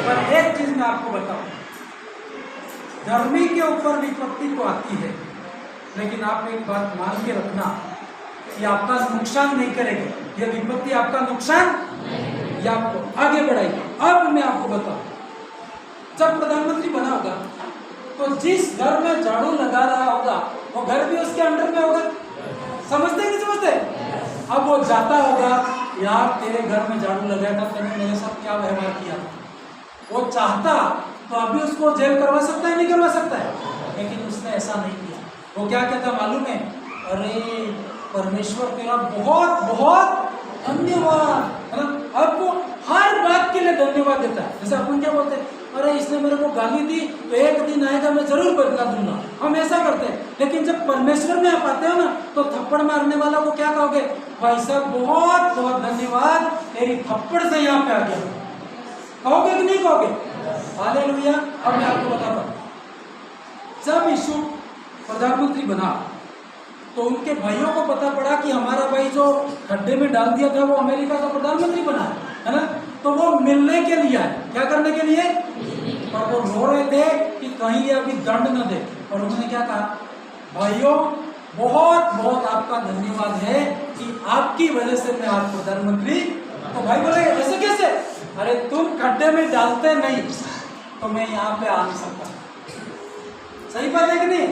पर एक चीज मैं आपको बताऊं, धर्मी के ऊपर विपत्ति तो आती है, लेकिन आप एक बात मान के रखना, ये आपका नुकसान नहीं करेगी। ये विपत्ति आपका नुकसान या आपको आगे बढ़ाएगी। अब मैं आपको बताऊं, जब प्रधानमंत्री बना होगा तो जिस घर में झाड़ू लगा रहा होगा वो घर भी उसके अंडर में होगा। समझते नहीं समझते? अब वो जाता होगा, यार तेरे घर में झाड़ू लगाया था, तूने मेरे साथ क्या व्यवहार किया। वो चाहता तो अभी उसको जेल करवा सकता है, नहीं करवा सकता है, लेकिन उसने ऐसा नहीं किया। वो क्या कहता मालूम है? अरे परमेश्वर तेरा बहुत बहुत धन्यवाद, है ना। आपको हर बात के लिए धन्यवाद देता है। जैसे अपन क्या बोलते हैं, अरे इसने मेरे को गाली दी तो एक दिन आएगा मैं जरूर बदला दूंगा। हम ऐसा करते हैं, लेकिन जब परमेश्वर में आप आते हो ना तो थप्पड़ मारने वाला को क्या कहोगे? भाई साहब बहुत बहुत धन्यवाद, तेरी थप्पड़ से यहाँ पे आ गया। कहोगे कि नहीं कहोगे? हालेलुया। अब मैं आपको बताता हूँ, जब यीशु प्रधानमंत्री बना तो उनके भाइयों को पता पड़ा कि हमारा भाई जो खड्डे में डाल दिया था वो अमेरिका का प्रधानमंत्री बना है ना। तो वो मिलने के लिए आए। क्या करने के लिए? और वो रो रहे थे कि कहीं ये अभी दंड न दे। और उन्होंने क्या कहा? भाइयों बहुत बहुत आपका धन्यवाद है कि आपकी वजह से मैं आज प्रधानमंत्री। तो भाई बोले ऐसे कैसे? अरे तुम खड्डे में डालते नहीं तो मैं यहाँ पे आ नहीं सकता। सही बात है कि नहीं?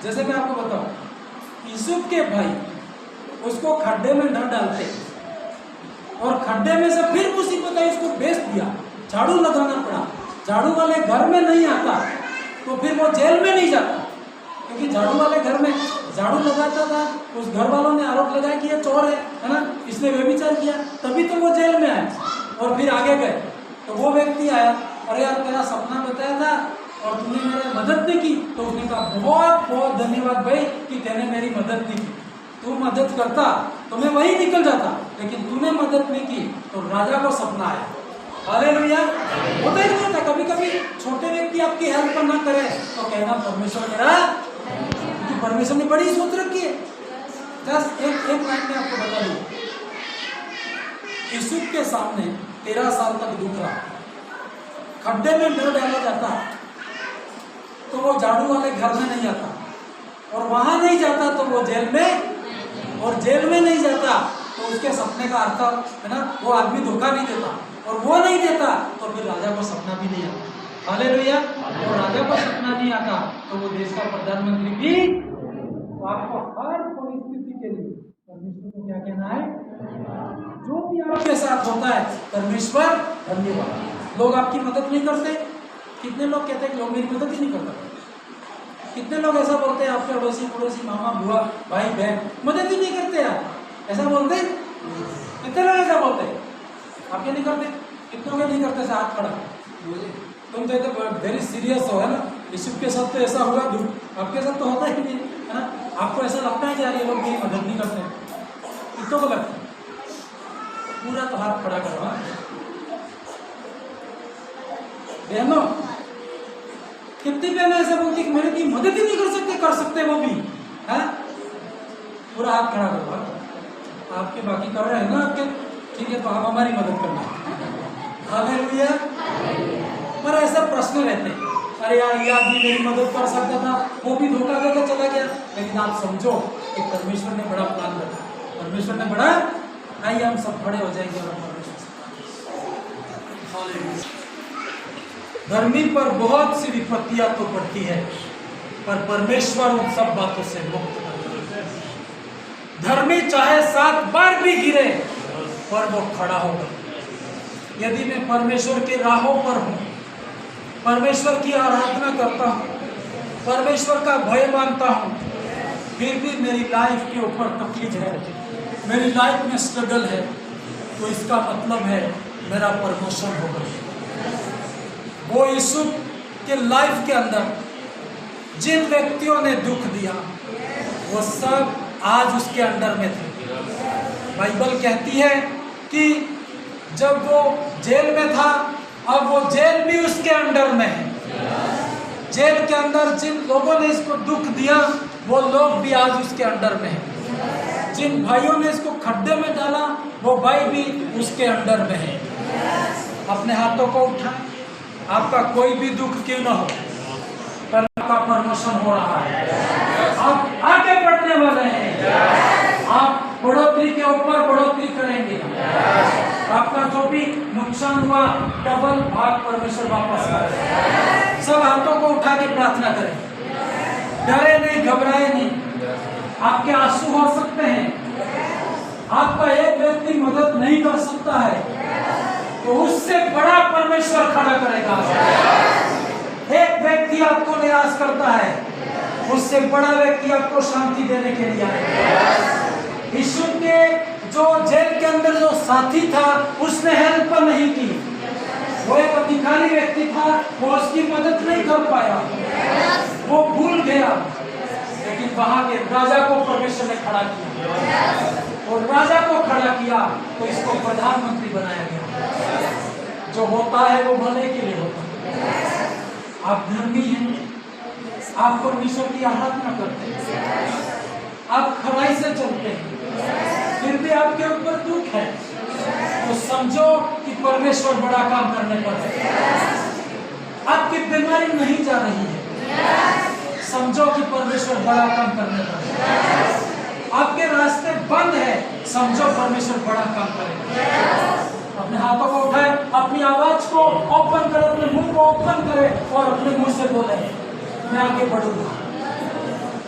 जैसे मैं आपको बताऊं, यूसुफ के भाई उसको खड्डे में न डालते और खड्डे में से फिर मुसीबत आई, उसको बेच दिया, झाड़ू लगाना पड़ा, झाड़ू वाले घर में नहीं आता तो फिर वो जेल में नहीं जाता, क्योंकि झाड़ू वाले घर में झाड़ू लगाता था। उस घर वालों ने आरोप लगाया कि ये चोर है ना, इसने व्यभिचार किया, तभी तो वो जेल में आए। और फिर आगे गए तो वो व्यक्ति आया, अरे यार तेरा सपना बताया था और तूने मेरी मदद नहीं की। तो उसने कहा बहुत बहुत धन्यवाद भाई कि तूने मेरी मदद नहीं की। तू मदद करता तो मैं वही निकल जाता, लेकिन तूने मदद नहीं की तो राजा को सपना आया। हालेलुया। होता ही नहीं होता। कभी कभी छोटे व्यक्ति आपकी हेल्प ना करे तो कहना परमेश्वर मेरा, क्योंकि परमेश्वर ने बड़ी सोच रखी है। जस्ट एक लाइन में आपको बता दूं, यूसुफ के सामने 13 साल तक दुख रहा, खड्डे में न डाला जाता तो वो झाड़ू वाले घर में नहीं आता, और वहां नहीं जाता तो वो जेल में, और जेल में नहीं जाता तो उसके सपने का अर्थ है ना, वो आदमी धोखा नहीं देता, और वो नहीं देता तो फिर राजा को सपना भी नहीं आता। हालेलुया। और राजा को सपना नहीं आता तो वो देश का प्रधानमंत्री भी। तो आपको हर परिस्थिति के लिए परमेश्वर को क्या कहना है? जो भी आपके साथ होता है परमेश्वर धन्यवाद। लोग आपकी मदद नहीं करते, कितने लोग कहते हैं कि लोग मेरी मदद ही नहीं करते। कितने लोग ऐसा बोलते हैं, आपके अड़ोसी पड़ोसी मामा बुआ भाई बहन मदद ही नहीं करते यार, ऐसा बोलते हैं। कितने लोग ऐसा बोलते हैं? आपके नहीं करते? कितनों के नहीं करते? हाथ खड़ा। तुम तो वेरी सीरियस हो, है ना। यूसुफ के साथ तो ऐसा हुआ, आपके साथ तो होता ही नहीं, है ना। आपको ऐसा लगता है कि यार ये लोग मेरी मदद नहीं करते। कितनों को लगता है? पूरा तो हाथ खड़ा करो। बहनों, कितनी बहनें ऐसे बोलती कि मेरे की मदद ही नहीं कर सकते वो भी, है। पूरा हाथ खड़ा करो। आपके बाकी कर रहे हैं ना आपके, ठीक है, तो आप हमारी मदद करना। हालेलुया। पर ऐसा प्रश्न रहते हैं, अरे यार ये आदमी मेरी मदद कर सकता था, वो भी धोखा देकर चला गया। लेकिन आप समझो कि परमेश्वर ने बड़ा प्लान रखा, परमेश्वर ने बड़ा। आइए हम सब खड़े हो जाएंगे और परमेश्वर से धर्मी पर बहुत सी विपत्तियां तो पड़ती है, पर परमेश्वर उन सब बातों से मुक्त करता है। धर्मी चाहे 7 बार भी गिरे पर वो खड़ा होगा। यदि मैं परमेश्वर के राहों पर हूँ, परमेश्वर की आराधना करता हूँ, परमेश्वर का भय मानता हूँ, फिर भी मेरी लाइफ के ऊपर तकलीफ है, मेरी लाइफ में स्ट्रगल है, तो इसका मतलब है मेरा प्रमोशन होगा। वो यीशु के लाइफ के अंदर जिन व्यक्तियों ने दुख दिया वो सब आज उसके अंडर में थे। बाइबल कहती है कि जब वो जेल में था, अब वो जेल भी उसके अंडर में है। जेल के अंदर जिन लोगों ने इसको दुख दिया वो लोग भी आज उसके अंडर में है। जिन भाइयों ने इसको खड्डे में डाला वो भाई भी उसके अंडर में है। अपने हाथों को उठाएं, आपका कोई भी दुख क्यों ना हो, पर आपका प्रमोशन हो रहा है, आप आगे बढ़ने वाले हैं, आप बढ़ोतरी के ऊपर बढ़ोतरी करेंगे। आपका जो भी नुकसान हुआ डबल भाग परमेश्वर वापस करें। सब हाथों को उठा के प्रार्थना करें, डरे नहीं, घबराए नहीं। आपके आंसू हो सकते हैं, आपका एक व्यक्ति मदद नहीं कर सकता है, तो उससे बड़ा परमेश्वर खड़ा करेगा। एक व्यक्ति आपको निराश करता है, उससे बड़ा व्यक्ति आपको शांति देने के लिए आएगा। यीशु के जो जेल के अंदर जो साथी था उसने हेल्प नहीं की, वो एक अधिकारी व्यक्ति था, वो उसकी मदद नहीं कर पाया, वो भूल गया। लेकिन वहां के राजा को परमेश्वर ने खड़ा किया, और राजा को खड़ा किया तो इसको प्रधानमंत्री बनाया गया। जो होता है वो भले के लिए होता है। आप धर्मी हैं, आप परमेश्वर की आराधना करते हैं, आप खराई से चलते हैं, फिर भी आपके ऊपर दुख है, तो समझो कि परमेश्वर बड़ा काम करने पर है। आपकी बीमारी नहीं जा रही है, समझो कि परमेश्वर बड़ा काम करने पर है। आपके रास्ते बंद है, समझो परमेश्वर बड़ा काम करेगा। अपने हाथों को उठाए, अपनी आवाज को ओपन करें, अपने मुंह को ओपन करें और अपने मुंह से बोले, मैं आगे बढ़ूंगा,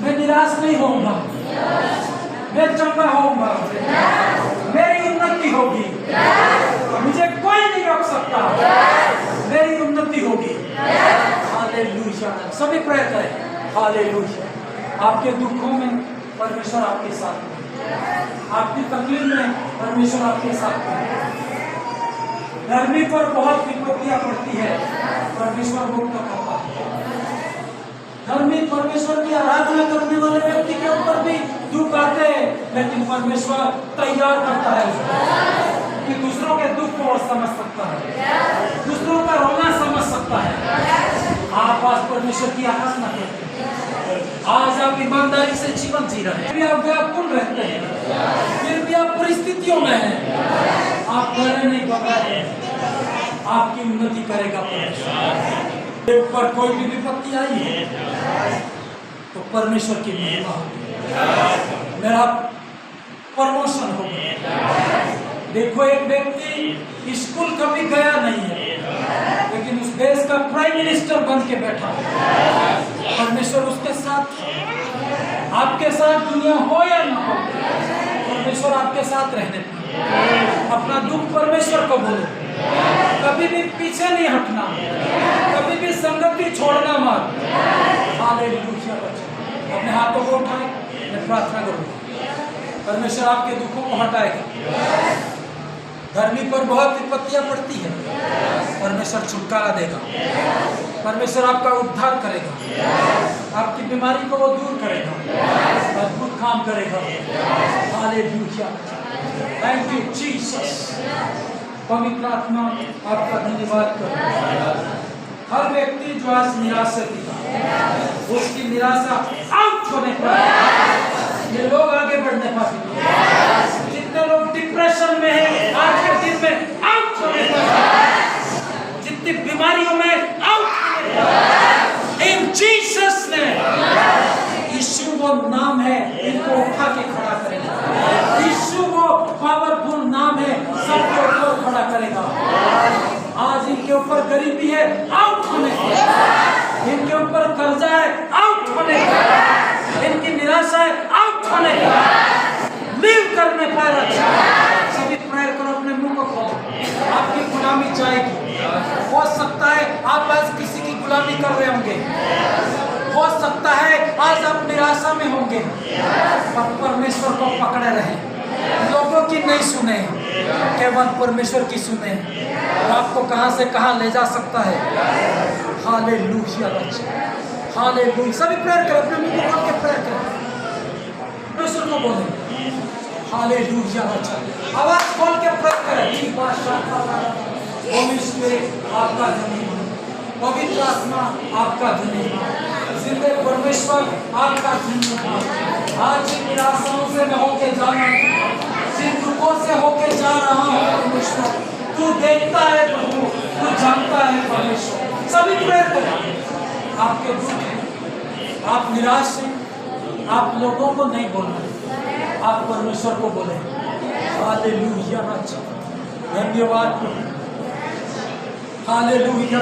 मैं निराश नहीं होऊंगा, मैं चंगा होऊंगा, मेरी उन्नति होगी, मुझे कोई नहीं रोक सकता, मेरी उन्नति होगी। हालेलुया। सभी प्रेयर करें, हालेलुया। आपके दुखों में परमेश्वर आपके साथ है, आपकी तकलीफ में परमेश्वर आपके साथ है। धर्मी पर बहुत विपत्तियां पड़ती है, परमेश्वर मुक्त करता है। धर्मी परमेश्वर की आराधना करने वाले व्यक्ति के ऊपर भी दुख आते हैं, लेकिन परमेश्वर तैयार करता है उसको कि दूसरों के दुख को समझ सकता है, दूसरों का रोना समझ सकता है। आप आज परमेश्वर की आराधना करते हैं, आज आप ईमानदारी से जीवन जी रहे हैं, फिर भी आप व्याकुल रहते हैं, फिर भी आप परिस्थितियों में हैं, आप डरे नहीं, घबराए, आपकी उन्नति करेगा परमेश्वर। ऊपर कोई भी विपत्ति आई है तो परमेश्वर की महिमा होगी, मेरा प्रमोशन होगा। देखो, एक व्यक्ति स्कूल कभी गया नहीं है, लेकिन उस देश का प्राइम मिनिस्टर बन के बैठा, परमेश्वर उसके साथ। आपके साथ दुनिया हो या ना हो, परमेश्वर आपके साथ रहने। अपना दुख परमेश्वर को बोलो, कभी भी पीछे नहीं हटना, कभी भी संगति छोड़ना मत। हालेलुया। अपने हाथों को उठाएं, मैं प्रार्थना करूंगा, परमेश्वर आपके दुखों को हटाएगा। धर्मी पर बहुत विपत्तियां पड़ती है, परमेश्वर छुटकारा देगा, परमेश्वर आपका उद्धार करेगा, आपकी बीमारी को वो दूर करेगा, अद्भुत काम करेगा। हालेलुया। Thank you Jesus. पवित्र आत्मा आपका धन्यवाद करो। हर व्यक्ति जो आज निराश था, उसकी निराशा आउट होने पर ये लोग आगे बढ़ने पाते। जितने लोग डिप्रेशन में हैं, आज के दिन में आउट होने पर, जितनी बीमारियों में आउट होने पर, के खड़ा करेगा। यीशु वो पावरफुल नाम है, सबके ऊपर खड़ा करेगा। आज इनके ऊपर गरीबी है, आउट होने का। इनके ऊपर कर्जा है, आउट होने का। इनकी निराशा है, आउट होने का। लीव करने पर सभी प्रेयर करो, अपने मुंह को खोलो। आपकी गुलामी जाएगी। हो सकता है आप आज किसी की गुलामी कर रहे होंगे, हो सकता है आज आप निराशा में होंगे, पर परमेश्वर को पकड़े रहे। लोगों की नहीं सुने, केवल परमेश्वर की सुने। वो आपको कहां से कहां ले जा सकता है। Hallelujah, hallelujah. सभी प्रेयर करें, अपने मुंह को खोल के प्रेयर करें, परमेश्वर को बोले हालेलुया। आवाज खोल के प्रेयर करें। होली स्पिरिट आपका धन्यवाद, पवित्र आत्मा आपका धन्यवाद, जिंदे परमेश्वर आपका धन्यवाद। आज इन निराशाओं से मैं होके जा रहा हूँ, जिन दुखों से होके जा रहा हूँ परमेश्वर, तू देखता है प्रभु, तू जानता है परमेश्वर। सभी प्रेयर करें। आपके दुख हैं, आप निराश हैं, आप लोगों को नहीं बोलना, आप परमेश्वर को बोले। हालेलुया, धन्यवाद प्रभु, हालेलुया।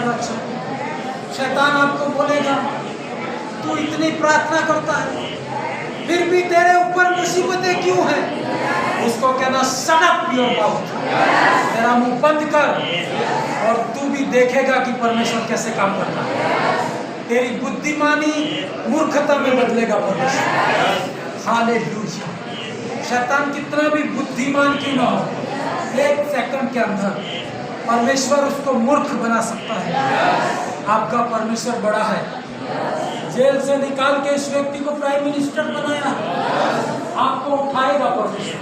शैतान आपको बोलेगा तू इतनी प्रार्थना करता है, फिर भी तेरे ऊपर मुसीबतें क्यों हैं? उसको कहना शट अप योर माउथ, तेरा मुंह बंद कर, और तू भी देखेगा कि परमेश्वर कैसे काम करता है। तेरी बुद्धिमानी मूर्खता में बदलेगा परमेश्वर। हालेलुया। शैतान कितना भी बुद्धिमान क्यों ना हो, एक सेकंड के अंदर परमेश्वर उसको मूर्ख बना सकता है। आपका परमेश्वर बड़ा है। जेल से निकाल के इस व्यक्ति को प्राइम मिनिस्टर बनाया, आपको उठाएगा परमेश्वर,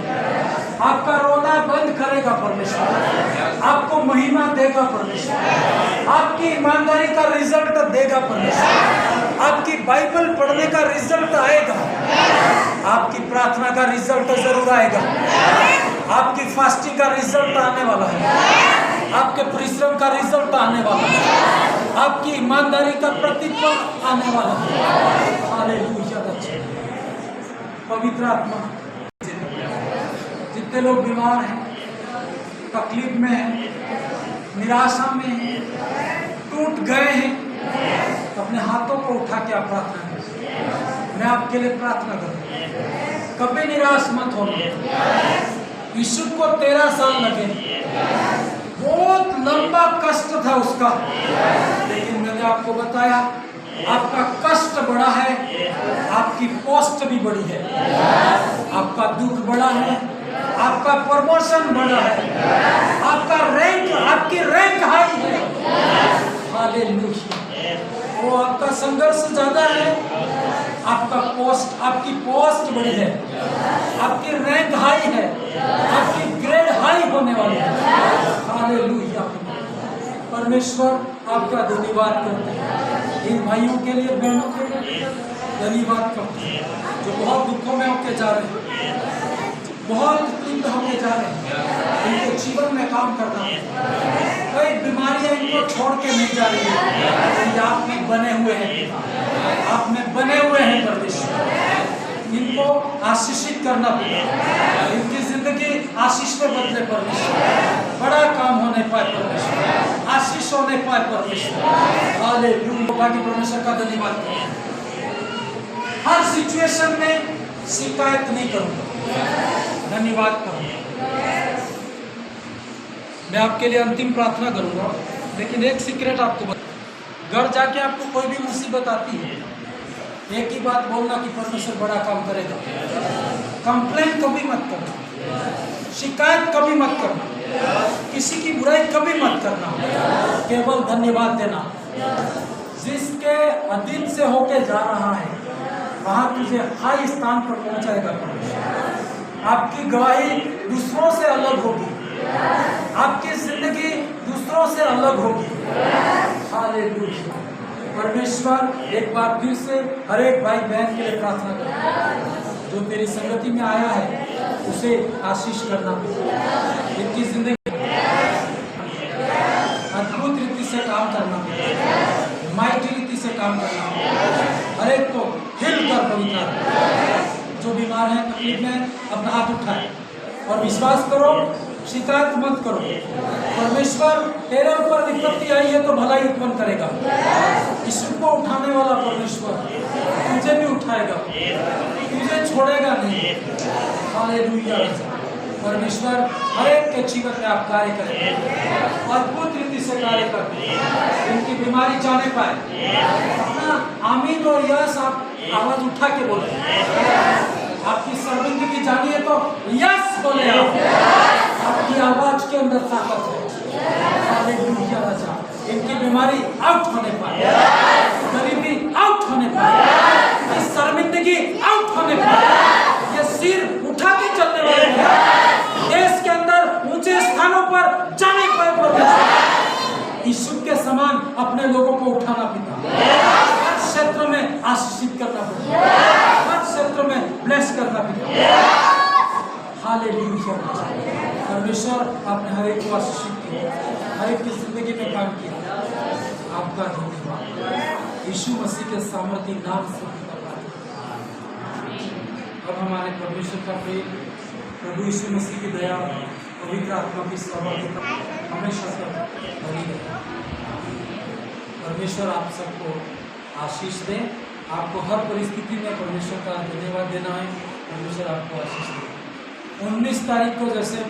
आपका रोना बंद करेगा परमेश्वर, आपको महिमा देगा परमेश्वर, आपकी ईमानदारी का रिजल्ट देगा परमेश्वर, आपकी बाइबल पढ़ने का रिजल्ट आएगा, आपकी प्रार्थना का रिजल्ट जरूर आएगा, आपकी फास्टिंग का रिजल्ट आने वाला है, आपके परिश्रम का रिजल्ट आने वाला है, आपकी ईमानदारी का प्रतिफल आने वाला है। हालेलुया। पवित्र आत्मा, जितने लोग बीमार हैं, तकलीफ में हैं, निराशा में हैं, टूट गए हैं, तो अपने हाथों को उठा के आप प्रार्थना करें। मैं आपके लिए प्रार्थना करूं, कभी निराश मत होना। यीशु को 13 साल लगे, बहुत लंबा कष्ट था उसका, लेकिन मैंने आपको बताया आपका कष्ट बड़ा है, आपकी पोस्ट भी बड़ी है, आपका दुख बड़ा है, आपका प्रमोशन बड़ा है, आपका रैंक, आपकी रैंक हाई है। हालेलुया। वो आपका संघर्ष ज्यादा है, आपका पोस्ट, आपकी पोस्ट बड़ी है, आपकी रैंक हाई है, आपकी ग्रेड हाई होने वाली है। हालेलुया। परमेश्वर आपका धन्यवाद करते हैं, इन भाइयों के लिए, बहनों के लिए धन्यवाद करते हैं जो बहुत दुखों में होके जा रहे हैं, बहुत तीव्र होके जा रहे हैं, इनके जीवन में काम करना है। कई बीमारियां इनको छोड़ के नहीं जा रही है, तो आप में बने हुए हैं, आप में बने हुए हैं परमेश्वर। इनको आशीषित करना पड़ेगा, इनकी जिंदगी आशीष में बदले परमेश्वर, बड़ा काम होने पाए परमेश्वर, आशीष होने पाए परमेश्वर। हालेलुया। बाकी परमेश्वर का धन्यवाद करें। हर सिचुएशन में शिकायत नहीं करूंगा, धन्यवाद करूंगा। मैं आपके लिए अंतिम प्रार्थना करूंगा, लेकिन एक सीक्रेट आपको बता, घर जाके आपको कोई भी मुसीबत आती है, एक ही बात बोलना कि परमेश्वर बड़ा काम करेगा। कंप्लेंट कभी मत करना, शिकायत कभी मत करना, किसी की बुराई कभी मत करना, केवल धन्यवाद देना। जिसके अधीन से होके जा रहा है वहां तुझे हाई स्थान पर पहुंचाएगा परमेश्वर। आपकी गवाही दूसरों से अलग होगी, आपकी जिंदगी दूसरों से अलग होगी। हालेलुया। परमेश्वर एक बार फिर से हर एक भाई बहन के लिए प्रार्थना करें जो तेरी संगति में आया है, उसे आशीष करना, इनकी जिंदगी अद्भुत रीति से काम करना, माइटी रीति से काम करना, हर एक को हिल कर पवित्र जो भी बीमार हैं, तकलीफ में, अपना हाथ उठाए और विश्वास करो, शिकायत मत करो। परमेश्वर तेरे ऊपर विपत्ति आई है तो भलाई उत्पन्न करेगा। यीशु को उठाने वाला परमेश्वर तुझे भी उठाएगा, तुझे छोड़ेगा नहीं। हालेलुया। परमेश्वर हर एक के जीवन में आप कार्य करें, अद्भुत रीति से कार्य करें, इनकी बीमारी जाने पाए। अपना आमीन और यस आप आवाज उठा के बोले। आपकी शर्मिंदगी जानी है तो यस बोले आप। आपकी आवाज के अंदर ताकत है। हालेलुया राजा। इनकी बीमारी आउट होने पाए, गरीबी आउट होने पाए, इस शर्मिंदगी आउट होने पाए। ये सिर उठा के चलने वाले देश के अंदर ऊंचे स्थानों पर जाने पाए। परमेश्वर यीशु के समान अपने लोगों को उठाना पिता, हर क्षेत्र में आशीषित करना पिता, हर क्षेत्र में ब्लेस करना पिता। हालेलुया। परमेश्वर आपने हर एक को आशीषित किया, हर एक की जिंदगी में काम किया। आपका धन्यवाद यीशु मसीह के सामर्थ्य नाम से। अब हमारे परमेश्वर का प्रेम, प्रभु यीशु मसीह की दया, पवित्र आत्मा की सहभागिता हमेशा से बनी रहे। परमेश्वर आप सबको आशीष दे। आपको हर परिस्थिति में परमेश्वर का धन्यवाद देना है। परमेश्वर आपको आशीष दे। 19 तारीख को जैसे